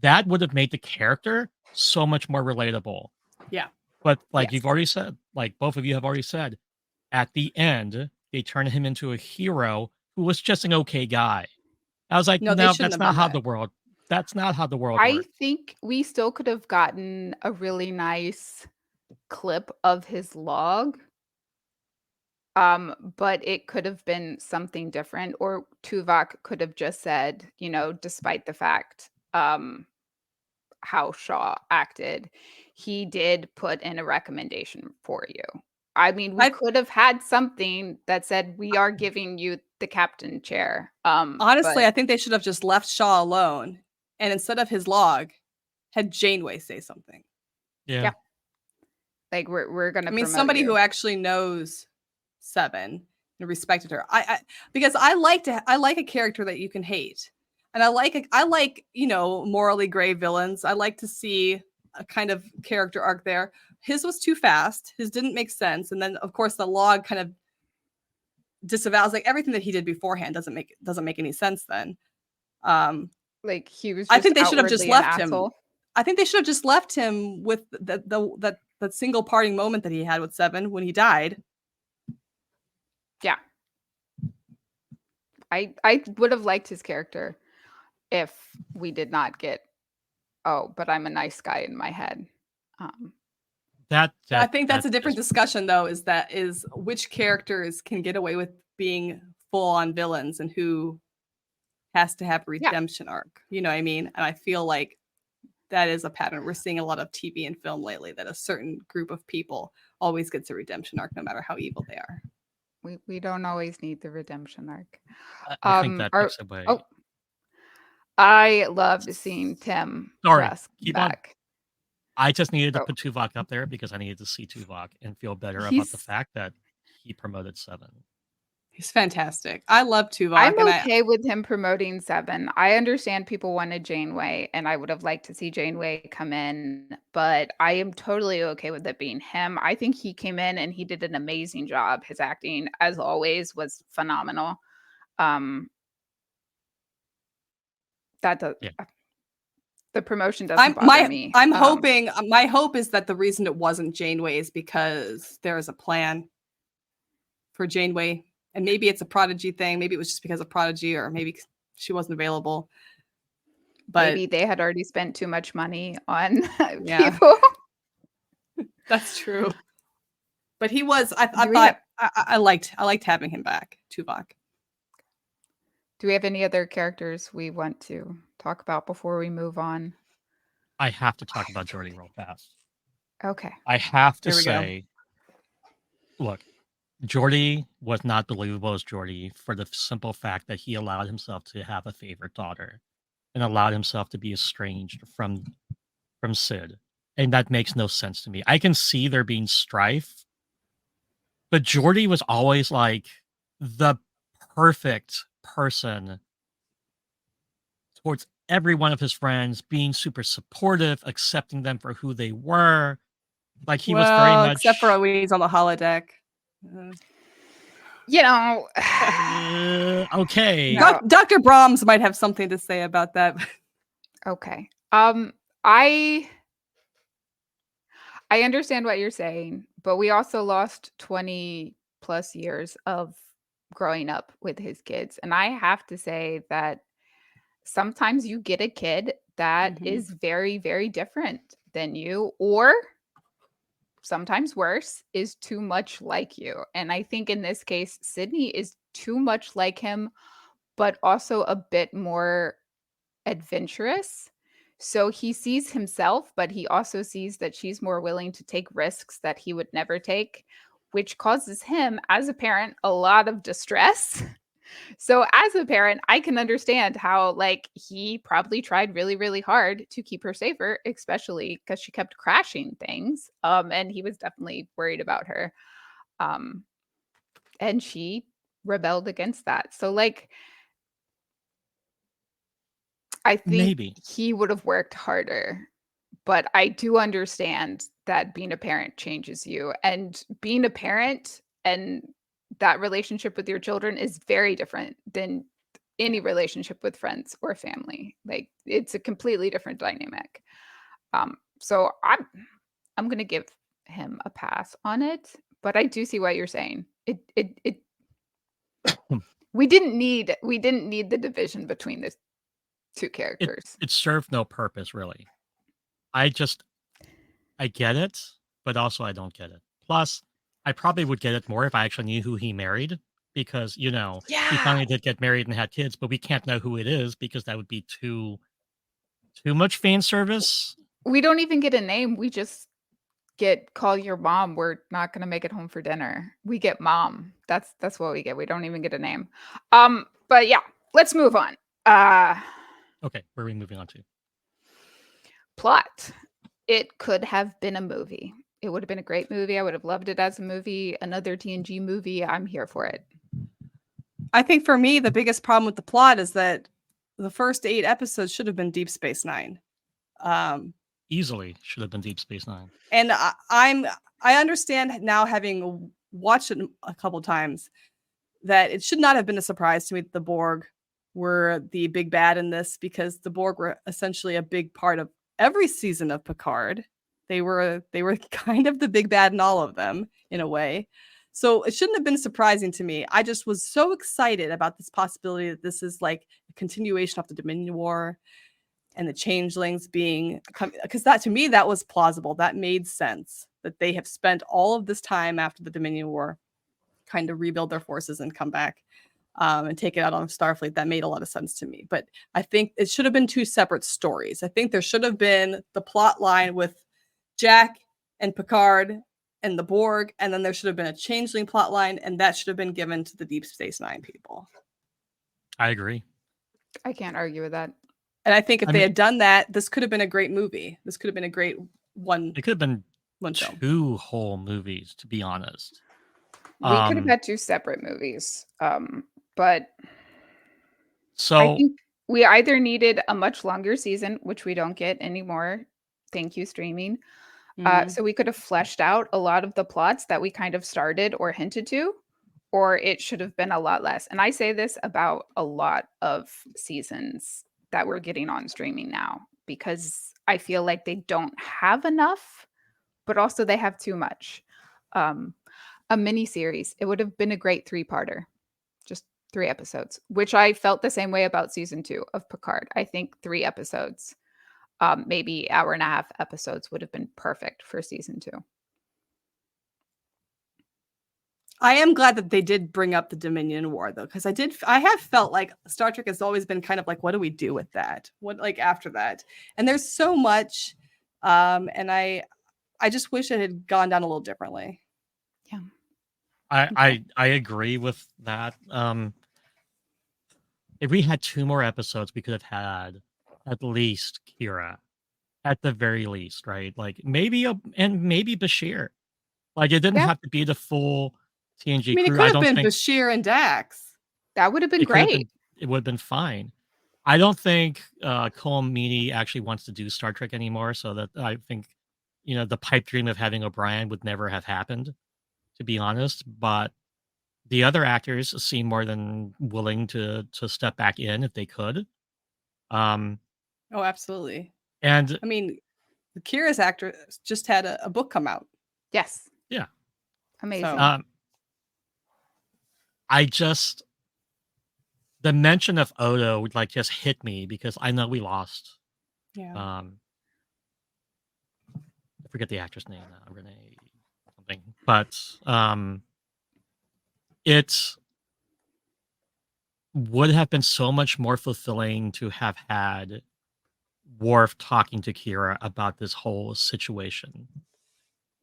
that would have made the character so much more relatable. Yeah. But like you've already said, like both of you have already said, at the end, they turned him into a hero who was just an okay guy. I was like, no, that's not how the world works. I think we still could have gotten a really nice clip of his log. But it could have been something different, or Tuvok could have just said, despite the fact how Shaw acted, he did put in a recommendation for you. I mean, we could have had something that said, we are giving you the captain chair. Honestly, I think they should have just left Shaw alone, and instead of his log, had Janeway say something. Yeah. Like we're gonna. I mean, somebody who actually knows Seven and respected her. Because I like a character that you can hate. And I like, morally gray villains. I like to see a kind of character arc there. His was too fast. His didn't make sense. And then of course the log kind of disavows like everything that he did beforehand doesn't make any sense then. Like he was I think they should have just left him. Asshole. I think they should have just left him with that single parting moment that he had with Seven when he died. Yeah. I would have liked his character if we did not get, oh, but I'm a nice guy in my head. I think that's a different discussion, though, is which characters can get away with being full-on villains and who has to have a redemption arc. You know what I mean? And I feel like that is a pattern we're seeing a lot of TV and film lately, that a certain group of people always gets a redemption arc no matter how evil they are. We don't always need the redemption arc. I think that takes away. Oh, I loved seeing Tim. Sorry, keep back. on. I just needed to put Tuvok up there because I needed to see Tuvok and feel better about the fact that he promoted Seven. He's fantastic. I love Tuvok. I'm okay with him promoting Seven. I understand people wanted Janeway, and I would have liked to see Janeway come in, but I am totally okay with it being him. I think he came in and he did an amazing job. His acting, as always, was phenomenal. The promotion doesn't bother me. I'm hoping. My hope is that the reason it wasn't Janeway is because there is a plan for Janeway. And maybe it's a Prodigy thing. Maybe it was just because of Prodigy, or maybe she wasn't available. But maybe they had already spent too much money on people. That's true. But he was. I liked having him back, Tuvok. Do we have any other characters we want to talk about before we move on? I have to talk about Geordi real fast. Okay. I have to say, look. Geordi was not believable as Geordi for the simple fact that he allowed himself to have a favorite daughter and allowed himself to be estranged from Sid. And that makes no sense to me. I can see there being strife, but Geordi was always like the perfect person towards every one of his friends, being super supportive, accepting them for who they were. Like he was very much... except for when he's on the holodeck. Okay. Dr. Brahms might have something to say about that. Okay. I understand what you're saying, but we also lost 20 plus years of growing up with his kids. And I have to say that sometimes you get a kid that is very, very different than you, or sometimes worse, is too much like you. And I think in this case, Sydney is too much like him, but also a bit more adventurous. So he sees himself, but he also sees that she's more willing to take risks that he would never take, which causes him, as a parent, a lot of distress. So as a parent, I can understand how he probably tried really, really hard to keep her safer, especially because she kept crashing things. And he was definitely worried about her. And she rebelled against that. So I think maybe he would have worked harder, but I do understand that being a parent changes you, and being a parent and that relationship with your children is very different than any relationship with friends or family. It's a completely different dynamic. So I'm going to give him a pass on it, but I do see what you're saying. We didn't need the division between the two characters. It served no purpose, really. I get it, but also I don't get it. Plus, I probably would get it more if I actually knew who he married, because, he finally did get married and had kids, but we can't know who it is because that would be too much fan service. We don't even get a name. We just get call your mom. We're not going to make it home for dinner. We get mom. That's what we get. We don't even get a name. But yeah, let's move on. Okay, where are we moving on to? Plot. It could have been a movie. It would have been a great movie. I would have loved it as a movie. Another TNG movie. I'm here for it. I think for me, the biggest problem with the plot is that the first 8 episodes should have been Deep Space Nine. Easily should have been Deep Space Nine. And I understand now, having watched it a couple times, that it should not have been a surprise to me that the Borg were the big bad in this, because the Borg were essentially a big part of every season of Picard. They were kind of the big bad in all of them, in a way. So it shouldn't have been surprising to me. I just was so excited about this possibility that this is like a continuation of the Dominion War and the changelings being, because that, to me, that was plausible. That made sense, that they have spent all of this time after the Dominion War kind of rebuild their forces and come back and take it out on Starfleet. That made a lot of sense to me. But I think it should have been 2 separate stories. I think there should have been the plot line with Jack and Picard and the Borg, and then there should have been a changeling plot line, and that should have been given to the Deep Space Nine people. I agree. I can't argue with that. And I think if they had done that, this could have been a great movie. This could have been a great one. It could have been one film. 2 whole movies, to be honest. We could have had 2 separate movies. But so I think we either needed a much longer season, which we don't get anymore. Thank you, streaming. So we could have fleshed out a lot of the plots that we kind of started or hinted to, or it should have been a lot less. And I say this about a lot of seasons that we're getting on streaming now, because I feel like they don't have enough, but also they have too much. A mini series, it would have been a great 3-parter, just 3 episodes, which I felt the same way about season 2 of Picard. I think 3 episodes, maybe hour and a half episodes, would have been perfect for season 2. I am glad that they did bring up the Dominion War, though, because I have felt like Star Trek has always been kind of like, what do we do with that? What, like, after that? And there's so much, and I just wish it had gone down a little differently. Yeah, I agree with that. If we had 2 more episodes, we could have had at least Kira, at the very least, right? Like maybe maybe Bashir. Like, it didn't have to be the full TNG I mean, crew. it could have been Bashir and Dax. That would have been great. It would have been fine. I don't think Cole Meany actually wants to do Star Trek anymore, so that I think, the pipe dream of having O'Brien would never have happened, to be honest. But the other actors seem more than willing to step back in if they could. Oh, absolutely. And I mean, the Kira's actor just had a book come out. Yes. Yeah. Amazing. So, the mention of Odo would just hit me, because I know we lost. yeah. I forget the actress name now, Renee something, but it would have been so much more fulfilling to have had Worf talking to Kira about this whole situation.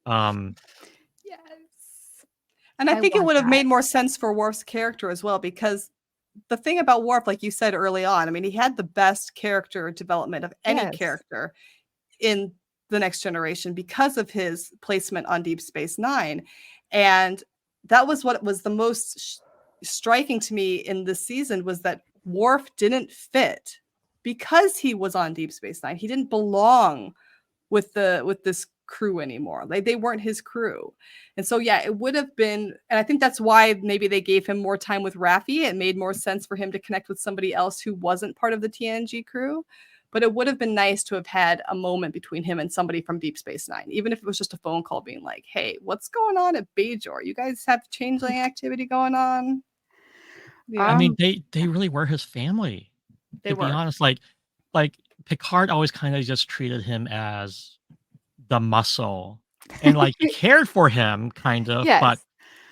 Yes. And I think it would have made more sense for Worf's character as well, because the thing about Worf, like you said early on, I mean, he had the best character development of any character in The Next Generation because of his placement on Deep Space Nine. And that was what was the most striking to me in this season, was that Worf didn't fit because he was on Deep Space Nine. He didn't belong with this crew anymore. Like, they weren't his crew. And so, yeah, it would have been, and I think that's why maybe they gave him more time with Raffi. It made more sense for him to connect with somebody else who wasn't part of the TNG crew. But it would have been nice to have had a moment between him and somebody from Deep Space Nine, even if it was just a phone call being like, hey, what's going on at Bajor? You guys have changeling activity going on? Yeah. I mean, they really were his family. To be honest, like Picard always kind of just treated him as the muscle, and like he cared for him kind of, yes.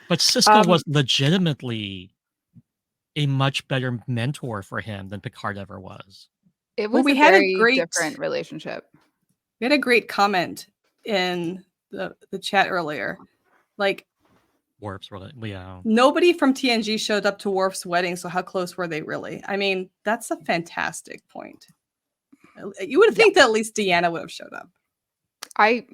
but Sisko was legitimately a much better mentor for him than Picard ever was. It was we had a very different relationship. We had a great comment in the chat earlier. Like, Worf's really, yeah. Nobody from TNG showed up to Worf's wedding, so how close were they really? I mean, that's a fantastic point. You would think that at least Deanna would have showed up. I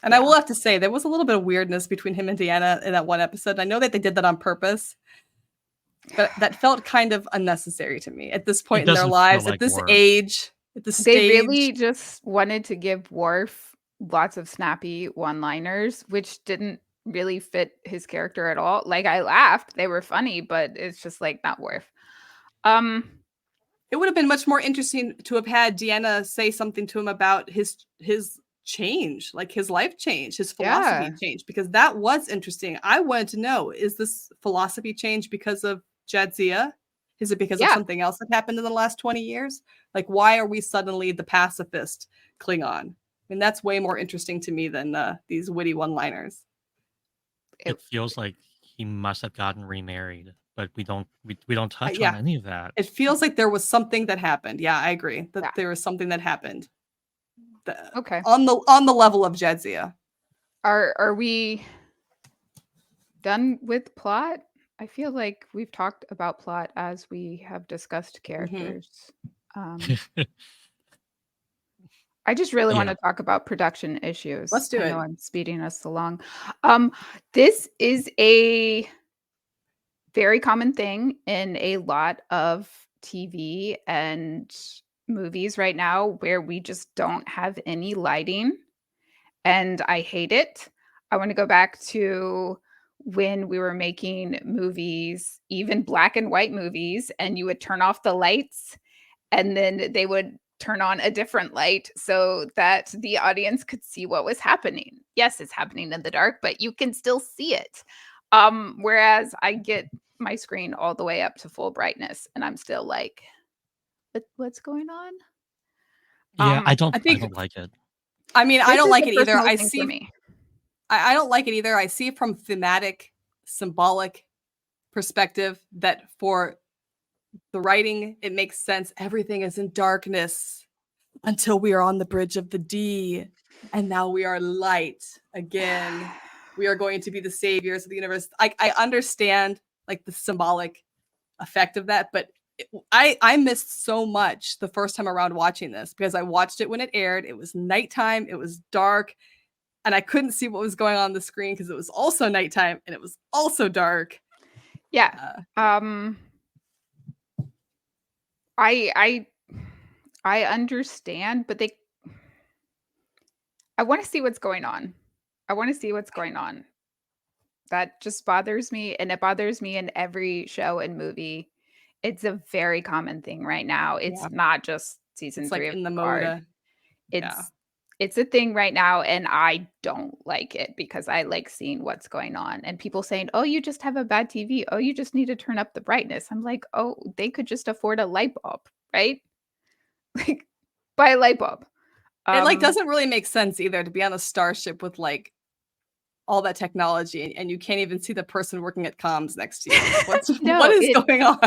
will have to say, there was a little bit of weirdness between him and Deanna in that one episode. I know that they did that on purpose. but that felt kind of unnecessary to me at this point in their doesn't feel lives, at like this Worf. age, at this They stage. really just wanted to give Worf lots of snappy one-liners, which didn't really fit his character at all. Like, I laughed, they were funny, but it's just like not Worf. It would have been much more interesting to have had Deanna say something to him about his change, like his life change, his philosophy change, because that was interesting. I wanted to know, is this philosophy change because of Jadzia? Is it because of something else that happened in the last 20 years? Like, why are we suddenly the pacifist Klingon? I mean, that's way more interesting to me than these witty one-liners. It feels like he must have gotten remarried, but we don't touch on any of that. It feels like there was something that happened. Yeah, I agree that there was something that happened. Okay. On the level of Jadzia. Are we done with plot? I feel like we've talked about plot as we have discussed characters. I just really want to talk about production issues. Let's do it. I know I'm speeding us along. This is a very common thing in a lot of TV and movies right now where we just don't have any lighting, and I hate it. I want to go back to when we were making movies, even black and white movies, and you would turn off the lights and then they would turn on a different light so that the audience could see what was happening. Yes, it's happening in the dark, but you can still see it. Whereas I get my screen all the way up to full brightness and I'm still like, what's going on? Yeah, I don't like it. I mean, I don't like it either. I don't like it either. I see from thematic, symbolic perspective that for the writing, it makes sense. Everything is in darkness until we are on the bridge of the D, and now we are light again. We are going to be the saviors of the universe. I understand like the symbolic effect of that, but I missed so much the first time around watching this because I watched it when it aired. It was nighttime. It was dark. And I couldn't see what was going on the screen because it was also nighttime and it was also dark. Yeah. I understand, but I want to see what's going on. That just bothers me, and it bothers me in every show and movie. It's a very common thing right now. It's not just season 3 of Picard. It's a thing right now, and I don't like it because I like seeing what's going on. And people saying, "Oh, you just have a bad TV. Oh, you just need to turn up the brightness." I'm like, "Oh, they could just afford a light bulb, right? Like, buy a light bulb." It doesn't really make sense either to be on a starship with like all that technology and you can't even see the person working at comms next to you. What is going on?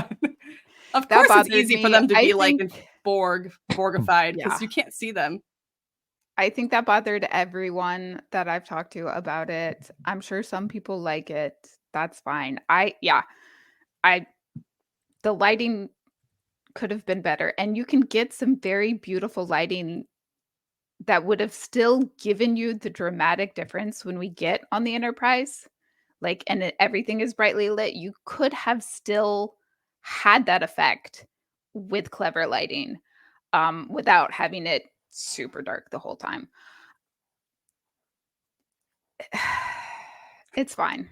Of course, it's easy for them to be like Borgified because you can't see them. I think that bothered everyone that I've talked to about it. I'm sure some people like it. That's fine. The lighting could have been better. And you can get some very beautiful lighting that would have still given you the dramatic difference when we get on the Enterprise. Like, and everything is brightly lit. You could have still had that effect with clever lighting without having it super dark the whole time. It's fine.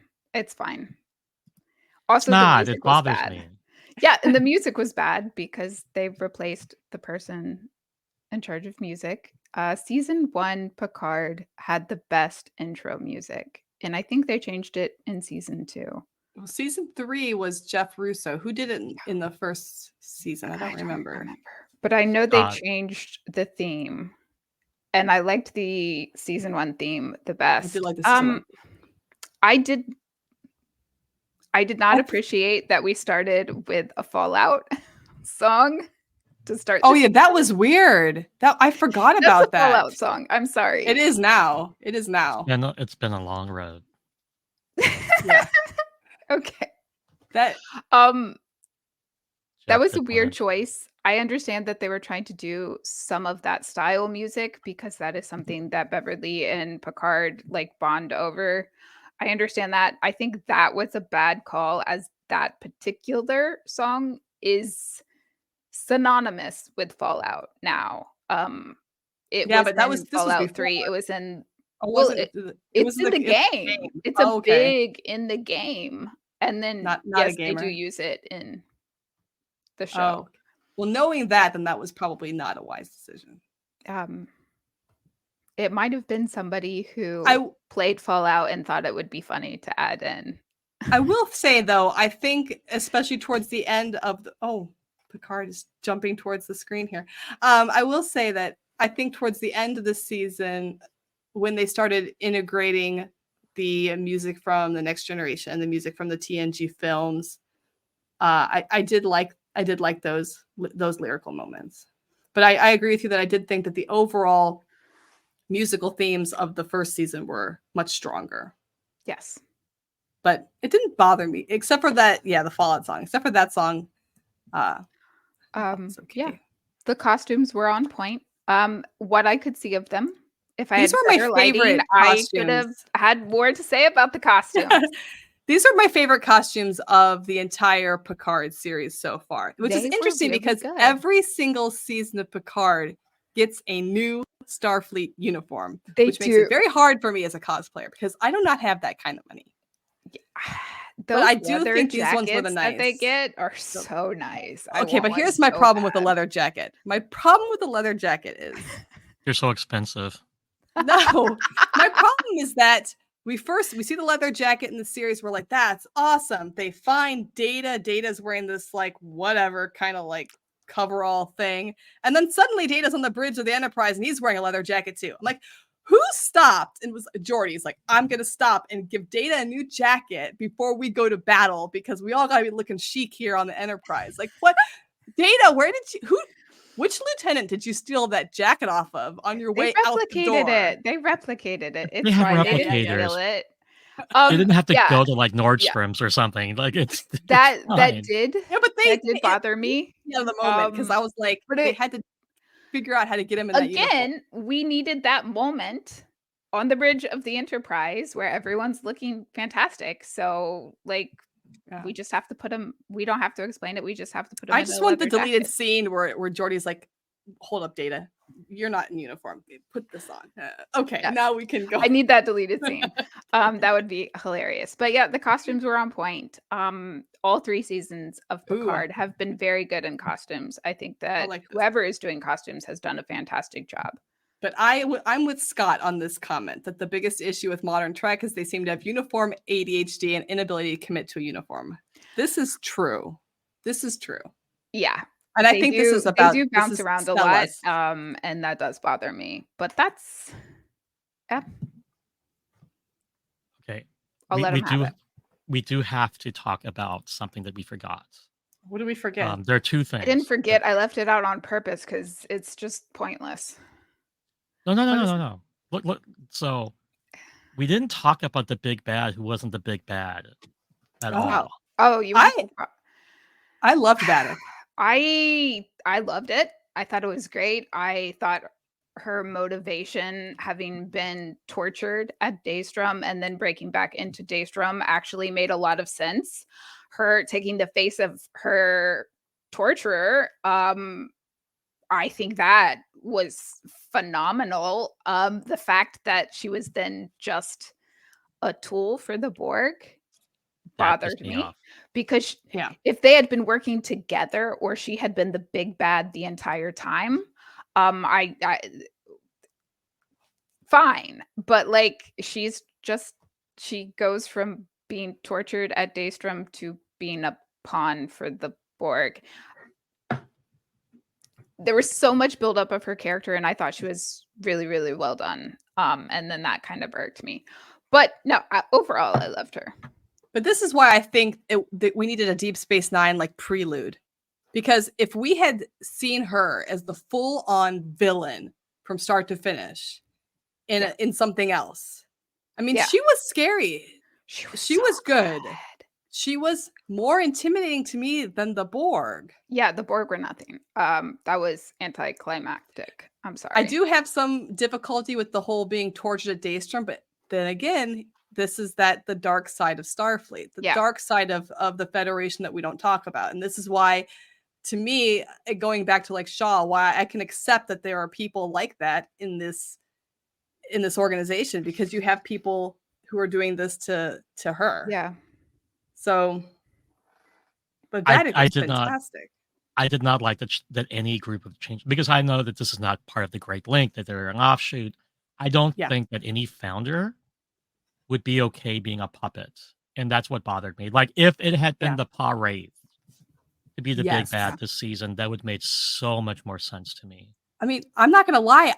Also, it bothers me. Yeah, and the music was bad because they've replaced the person in charge of music. Season 1 Picard had the best intro music, and I think they changed it in season 2. Well, season 3 was Jeff Russo. Who did it in the first season? I don't remember. But I know they changed the theme, and I liked the season 1 theme the best. I did like the season 1. I did not appreciate that we started with a Fallout song to start. Oh yeah, that was weird. I forgot about that. Fallout song. I'm sorry. It is now. Yeah, no, it's been a long road. Yeah. Okay. That was a weird choice. I understand that they were trying to do some of that style music because that is something that Beverly and Picard like bond over. I understand that. I think that was a bad call as that particular song is synonymous with Fallout now. It Yeah, was but that was in this was Fallout 3. before. It was in Oh, well, was it? it's in the game. game. It's Oh, a okay. big in the game. And then Not a yes, they gamer. do use it in the Oh, show. well, knowing that, then that was probably not a wise decision. It might have been somebody who played Fallout and thought it would be funny to add in. I will say though, I think especially towards the end of the Picard is jumping towards the screen here. I will say that I think towards the end of the season, when they started integrating the music from the Next Generation and the music from the TNG films, I did like those lyrical moments. But I agree with you that I did think that the overall musical themes of the first season were much stronger. Yes. But it didn't bother me, except for that, the Fallout song. Except for that song. Okay. Yeah. The costumes were on point. What I could see of them, if I These had are better my favorite lighting, costumes. I could have had more to say about the costumes. These are my favorite costumes of the entire Picard series so far, which is interesting really because every single season of Picard gets a new Starfleet uniform, which makes it very hard for me as a cosplayer because I do not have that kind of money. But I do think these ones were the nice that they get are so nice. Okay, but here's my problem with the leather jacket. My problem with the leather jacket is you're so expensive. No, my problem is that we see the leather jacket in the series. We're like, that's awesome. They find Data. Data's wearing this like whatever kind of like coverall thing, and then suddenly Data's on the bridge of the Enterprise and he's wearing a leather jacket too. I'm like, who stopped? And was Geordi's like, I'm gonna stop and give Data a new jacket before we go to battle because we all gotta be looking chic here on the Enterprise. Like, what? Data, where did you? Which lieutenant did you steal that jacket off of on your way out the door? They replicated it. It's they have fine. replicators. They didn't steal it. They didn't have to go to like Nordstrom's or something. Like it's that did. Yeah, but that did bother me. The moment because I was like, they had to figure out how to get him in that uniform. Again, we needed that moment on the bridge of the Enterprise where everyone's looking fantastic. So like. Yeah. We just have to put him. We don't have to explain it. We just have to put him. I just want the deleted scene where Geordi's like, "Hold up, Data. You're not in uniform. Put this on." Okay, now we can go. I need that deleted scene. That would be hilarious. But yeah, the costumes were on point. All 3 seasons of Picard have been very good in costumes. I think that whoever is doing costumes has done a fantastic job. But I'm with Scott on this comment that the biggest issue with modern Trek is they seem to have uniform ADHD and inability to commit to a uniform. This is true. Yeah. And I think this is about... They do bounce around a lot, and that does bother me. But that's... Yeah. Okay. I'll let them have it. We do have to talk about something that we forgot. What did we forget? There are 2 things. I didn't forget. I left it out on purpose because it's just pointless. No. Look. So we didn't talk about the big bad who wasn't the big bad at all. Oh, you I loved Baddock. I loved it. I thought it was great. I thought her motivation, having been tortured at Daystrom and then breaking back into Daystrom, actually made a lot of sense. Her taking the face of her torturer, I think that was phenomenal. The fact that she was then just a tool for the Borg bothered me because if they had been working together or she had been the big bad the entire time, I fine. But like she goes from being tortured at Daystrom to being a pawn for the Borg. There was so much buildup of her character, and I thought she was really, really well done. And then that kind of irked me. But no, overall, I loved her. But this is why I think that we needed a Deep Space Nine like prelude. Because if we had seen her as the full-on villain from start to finish in something else, I mean, she was scary. She was good. She was more intimidating to me than the Borg. Yeah, the Borg were nothing. That was anticlimactic. I'm sorry. I do have some difficulty with the whole being tortured at Daystrom, but then again, this is the dark side of Starfleet, the dark side of the Federation that we don't talk about. And this is why, to me, going back to like Shaw, why I can accept that there are people like that in this organization, because you have people who are doing this to her. Yeah. So, but that is fantastic. I did not like that any group of change, because I know that this is not part of the Great Link, that they're an offshoot. I don't think that any founder would be okay being a puppet. And that's what bothered me. Like, if it had been the Pa Wraith to be the big bad this season, that would have made so much more sense to me. I mean, I'm not going to lie.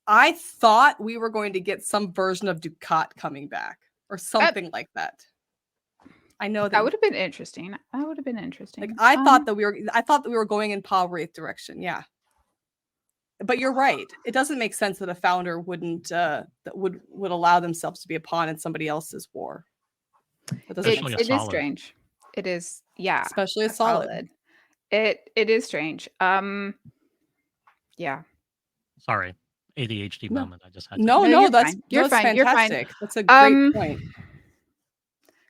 I thought we were going to get some version of Dukat coming back or something like that. I know that would have been interesting. That would have been interesting. Like, I thought that we were going in Pa Wraith direction. Yeah. But you're right. It doesn't make sense that a founder wouldn't that would allow themselves to be a pawn in somebody else's war. It is strange. It is, especially a solid. It is strange. Yeah. Sorry, ADHD moment. I just had to. No, that's fine. You're fine. That's a great point.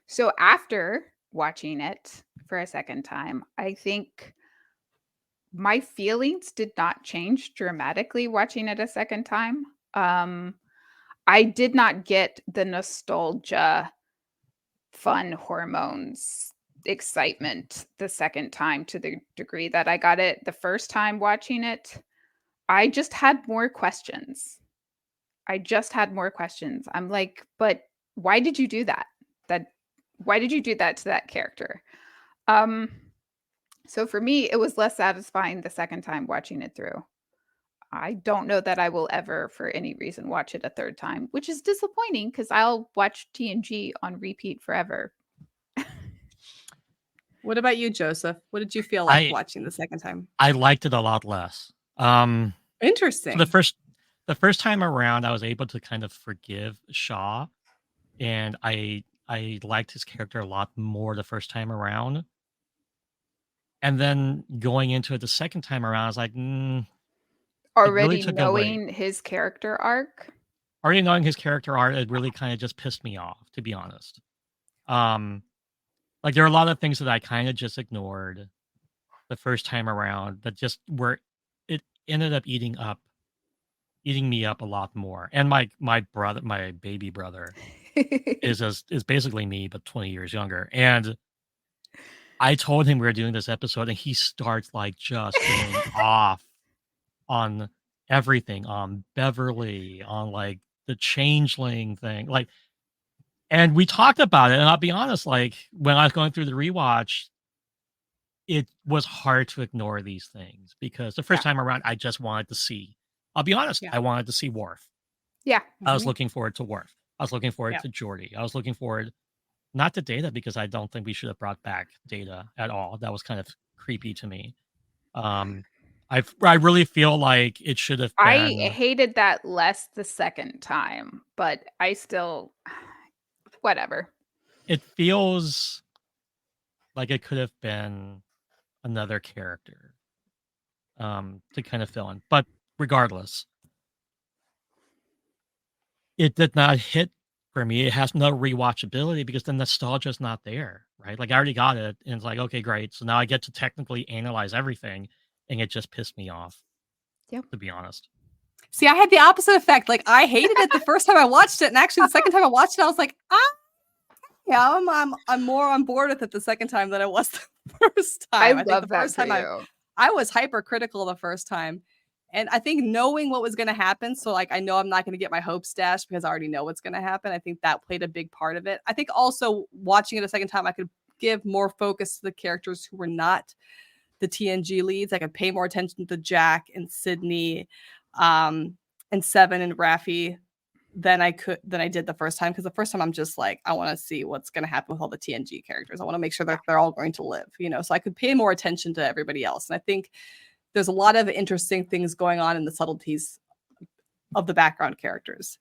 So after watching it for a second time, I think my feelings did not change dramatically watching it a second time. I did not get the nostalgia, fun hormones, excitement the second time to the degree that I got it the first time watching it. I just had more questions. I'm like, but why did you do that? Why did you do that to that character? So for me, it was less satisfying the second time watching it through. I don't know that I will ever, for any reason, watch it a third time, which is disappointing because I'll watch TNG on repeat forever. What about you, Joseph? What did you feel like watching the second time? I liked it a lot less. Interesting. So the first time around, I was able to kind of forgive Shaw, and I liked his character a lot more the first time around. And then going into it the second time around, I was like, already knowing his character arc? Already knowing his character arc, it really kind of just pissed me off, to be honest. Like, there are a lot of things that I kind of just ignored the first time around that just it ended up eating me up a lot more. And my baby brother is basically me, but 20 years younger. And I told him we were doing this episode, and he starts like just going off on everything, on Beverly, on like the changeling thing, like. And we talked about it, and I'll be honest, like, when I was going through the rewatch, it was hard to ignore these things because the first time around, I just wanted to see. I'll be honest, I wanted to see Worf. Yeah. I was looking forward to Worf. I was looking forward to Geordi. I was looking forward, not to Data, because I don't think we should have brought back Data at all. That was kind of creepy to me. I really feel like it should have been. I hated that less the second time, but I still... whatever. It feels like it could have been another character to kind of fill in. But regardless, it did not hit for me. It has no rewatchability because the nostalgia is not there, right? Like, I already got it, and it's like, okay, great. So now I get to technically analyze everything, and it just pissed me off. Yep. To be honest. See, I had the opposite effect. Like, I hated it the first time I watched it, and actually the second time I watched it, I was like, yeah, I'm more on board with it the second time than I was the first time. I love that for you. I was hypercritical the first time, and I think knowing what was going to happen, so like I know I'm not going to get my hopes dashed because I already know what's going to happen. I think that played a big part of it. I think also watching it a second time, I could give more focus to the characters who were not the TNG leads. I could pay more attention to Jack and Sydney, and Seven and Raffi than I did the first time, because the first time I'm just like, I want to see what's going to happen with all the TNG characters. I want to make sure that they're all going to live, so I could pay more attention to everybody else. And I think there's a lot of interesting things going on in the subtleties of the background characters.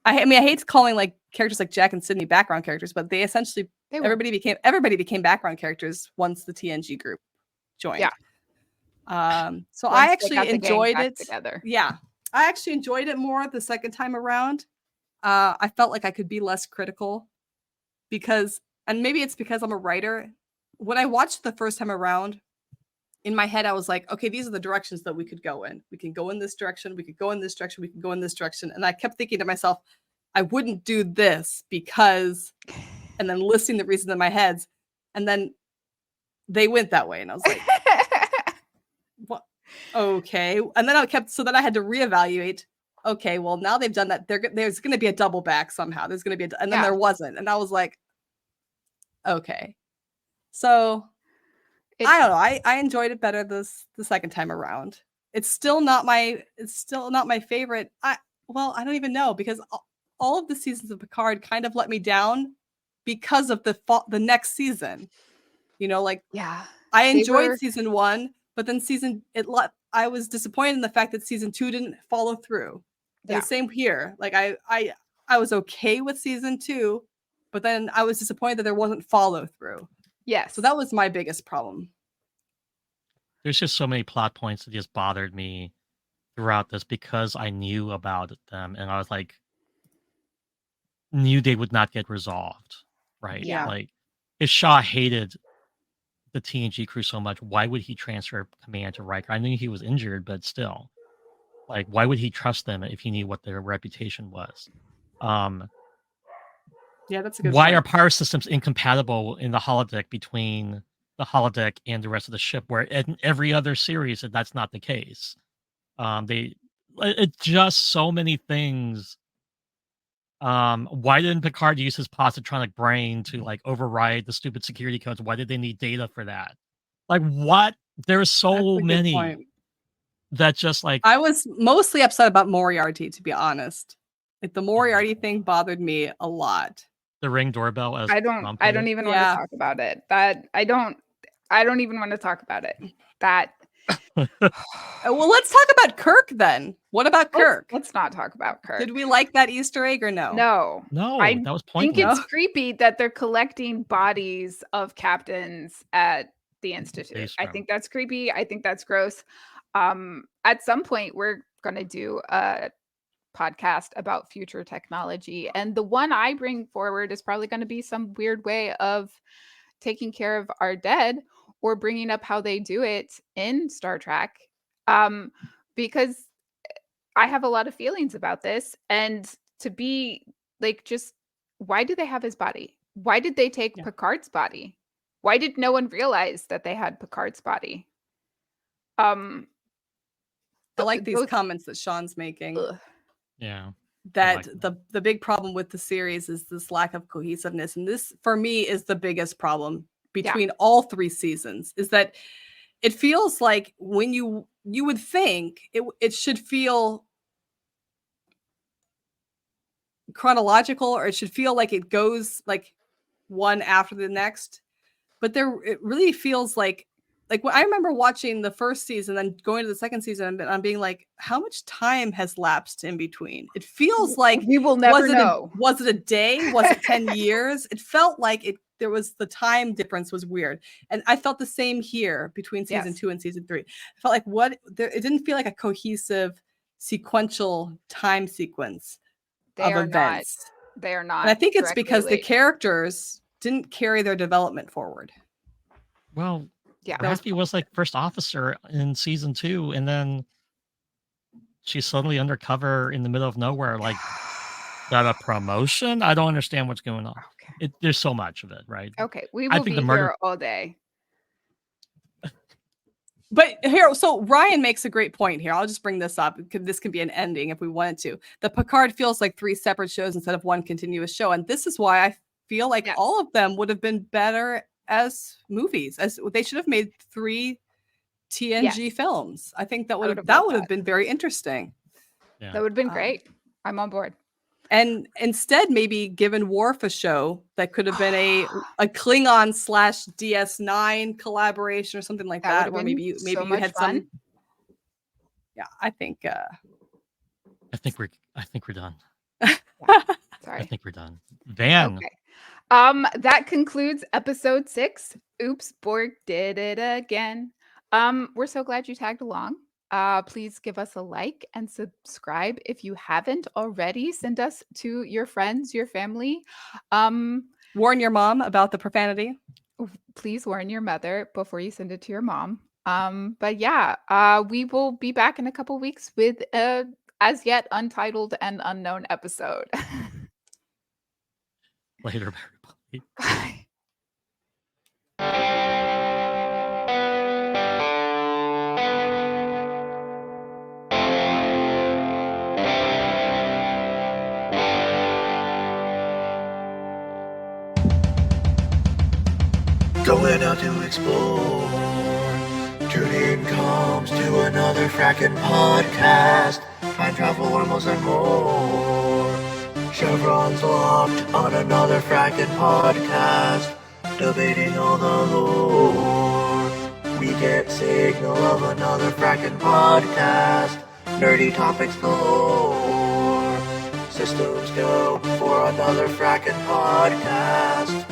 I mean, I hate calling like characters like Jack and Sydney background characters, but they essentially everybody became background characters once the TNG group joined. Yeah. So once I actually enjoyed it together. Yeah. I actually enjoyed it more the second time around. I felt like I could be less critical because, and maybe it's because I'm a writer. When I watched the first time around, in my head, I was like, okay, these are the directions that we could go in. We can go in this direction. We could go in this direction. We could go in this direction. And I kept thinking to myself, I wouldn't do this because, and then listing the reasons in my head. And then they went that way. And I was like, what? Okay. And then then I had to reevaluate. Okay, well, now they've done that. There's going to be a double back somehow. There's going to be and then there wasn't. And I was like, okay. So I don't know. I enjoyed it better the second time around. It's still not my favorite. I don't even know, because all of the seasons of Picard kind of let me down because of the next season. I enjoyed season 1, but then I was disappointed in the fact that season 2 didn't follow through. And the same here. Like I was okay with season 2, but then I was disappointed that there wasn't follow through. Yes. So that was my biggest problem. There's just so many plot points that just bothered me throughout this because I knew about them and I was like, knew they would not get resolved, right? Yeah. Like, if Shaw hated the TNG crew so much, why would he transfer command to Riker? I knew he was injured, but still, like, why would he trust them if he knew what their reputation was? Yeah, that's a good Why point. are power systems incompatible in the holodeck between the holodeck and the rest of the ship, where in every other series that's not the case? It's just so many things. Why didn't Picard use his positronic brain to like override the stupid security codes? Why did they need data for that? Like, what? There's so many that just like. I was mostly upset about Moriarty, to be honest. Like, the Moriarty thing bothered me a lot. The Ring doorbell. As I don't even want to talk about it. I don't even want to talk about it. That. Well, let's talk about Kirk then. What about Kirk? Let's not talk about Kirk. Did we like that Easter egg or no? No, I that was pointless. think it's creepy that they're collecting bodies of captains at the Institute. I think that's creepy. I think that's gross. At some point, we're going to do a podcast about future technology, and the one I bring forward is probably going to be some weird way of taking care of our dead, or bringing up how they do it in Star Trek, because I have a lot of feelings about this. And to be like, just why do they have his body? Why did they take Picard's body? Why did no one realize that they had Picard's body? I like these comments that Sean's making. Yeah. That the big problem with the series is this lack of cohesiveness. And this, for me, is the biggest problem between all 3 seasons, is that it feels like when you would think it should feel chronological, or it should feel like it goes like one after the next, but it really feels like when I remember watching the first season and going to the second season, and I'm being like, how much time has lapsed in between? It feels like we will never know. Was it a day? Was it 10 years? It felt like there was, the time difference was weird. And I felt the same here between season 2 and season 3. I felt like it didn't feel like a cohesive, sequential time sequence of events. They are not. And I think it's because the characters didn't carry their development forward. Well, Rafi was like first officer in season 2, and then she's suddenly undercover in the middle of nowhere. Like, that a promotion? I don't understand what's going on. Okay. There's so much of it, right? Okay, we will be here all day. But here, so Ryan makes a great point here. I'll just bring this up. This can be an ending if we wanted to. The Picard feels like 3 separate shows instead of one continuous show. And this is why I feel like all of them would have been better as movies. As they should have made 3 TNG films. I think that would have been very interesting. Yeah. That would have been great. I'm on board. And instead, maybe given Worf a show that could have been a Klingon / DS9 collaboration or something like that, where maybe you had some. Yeah, I think we're done. Sorry. I think we're done. Van. Okay. That concludes episode 6. Oops, Borg did it again. We're so glad you tagged along. Please give us a like and subscribe if you haven't already. Send us to your friends, your family. Warn your mom about the profanity. Please warn your mother before you send it to your mom. But yeah, we will be back in a couple weeks with a as yet untitled and unknown episode. Later, everybody. Bye. Going out to explore. Tuning comes to another frackin' podcast. Time travel, wormholes, and more. Chevron's locked on another frackin' podcast. Debating all the lore. We get signal of another frackin' podcast. Nerdy topics galore. Systems go for another frackin' podcast.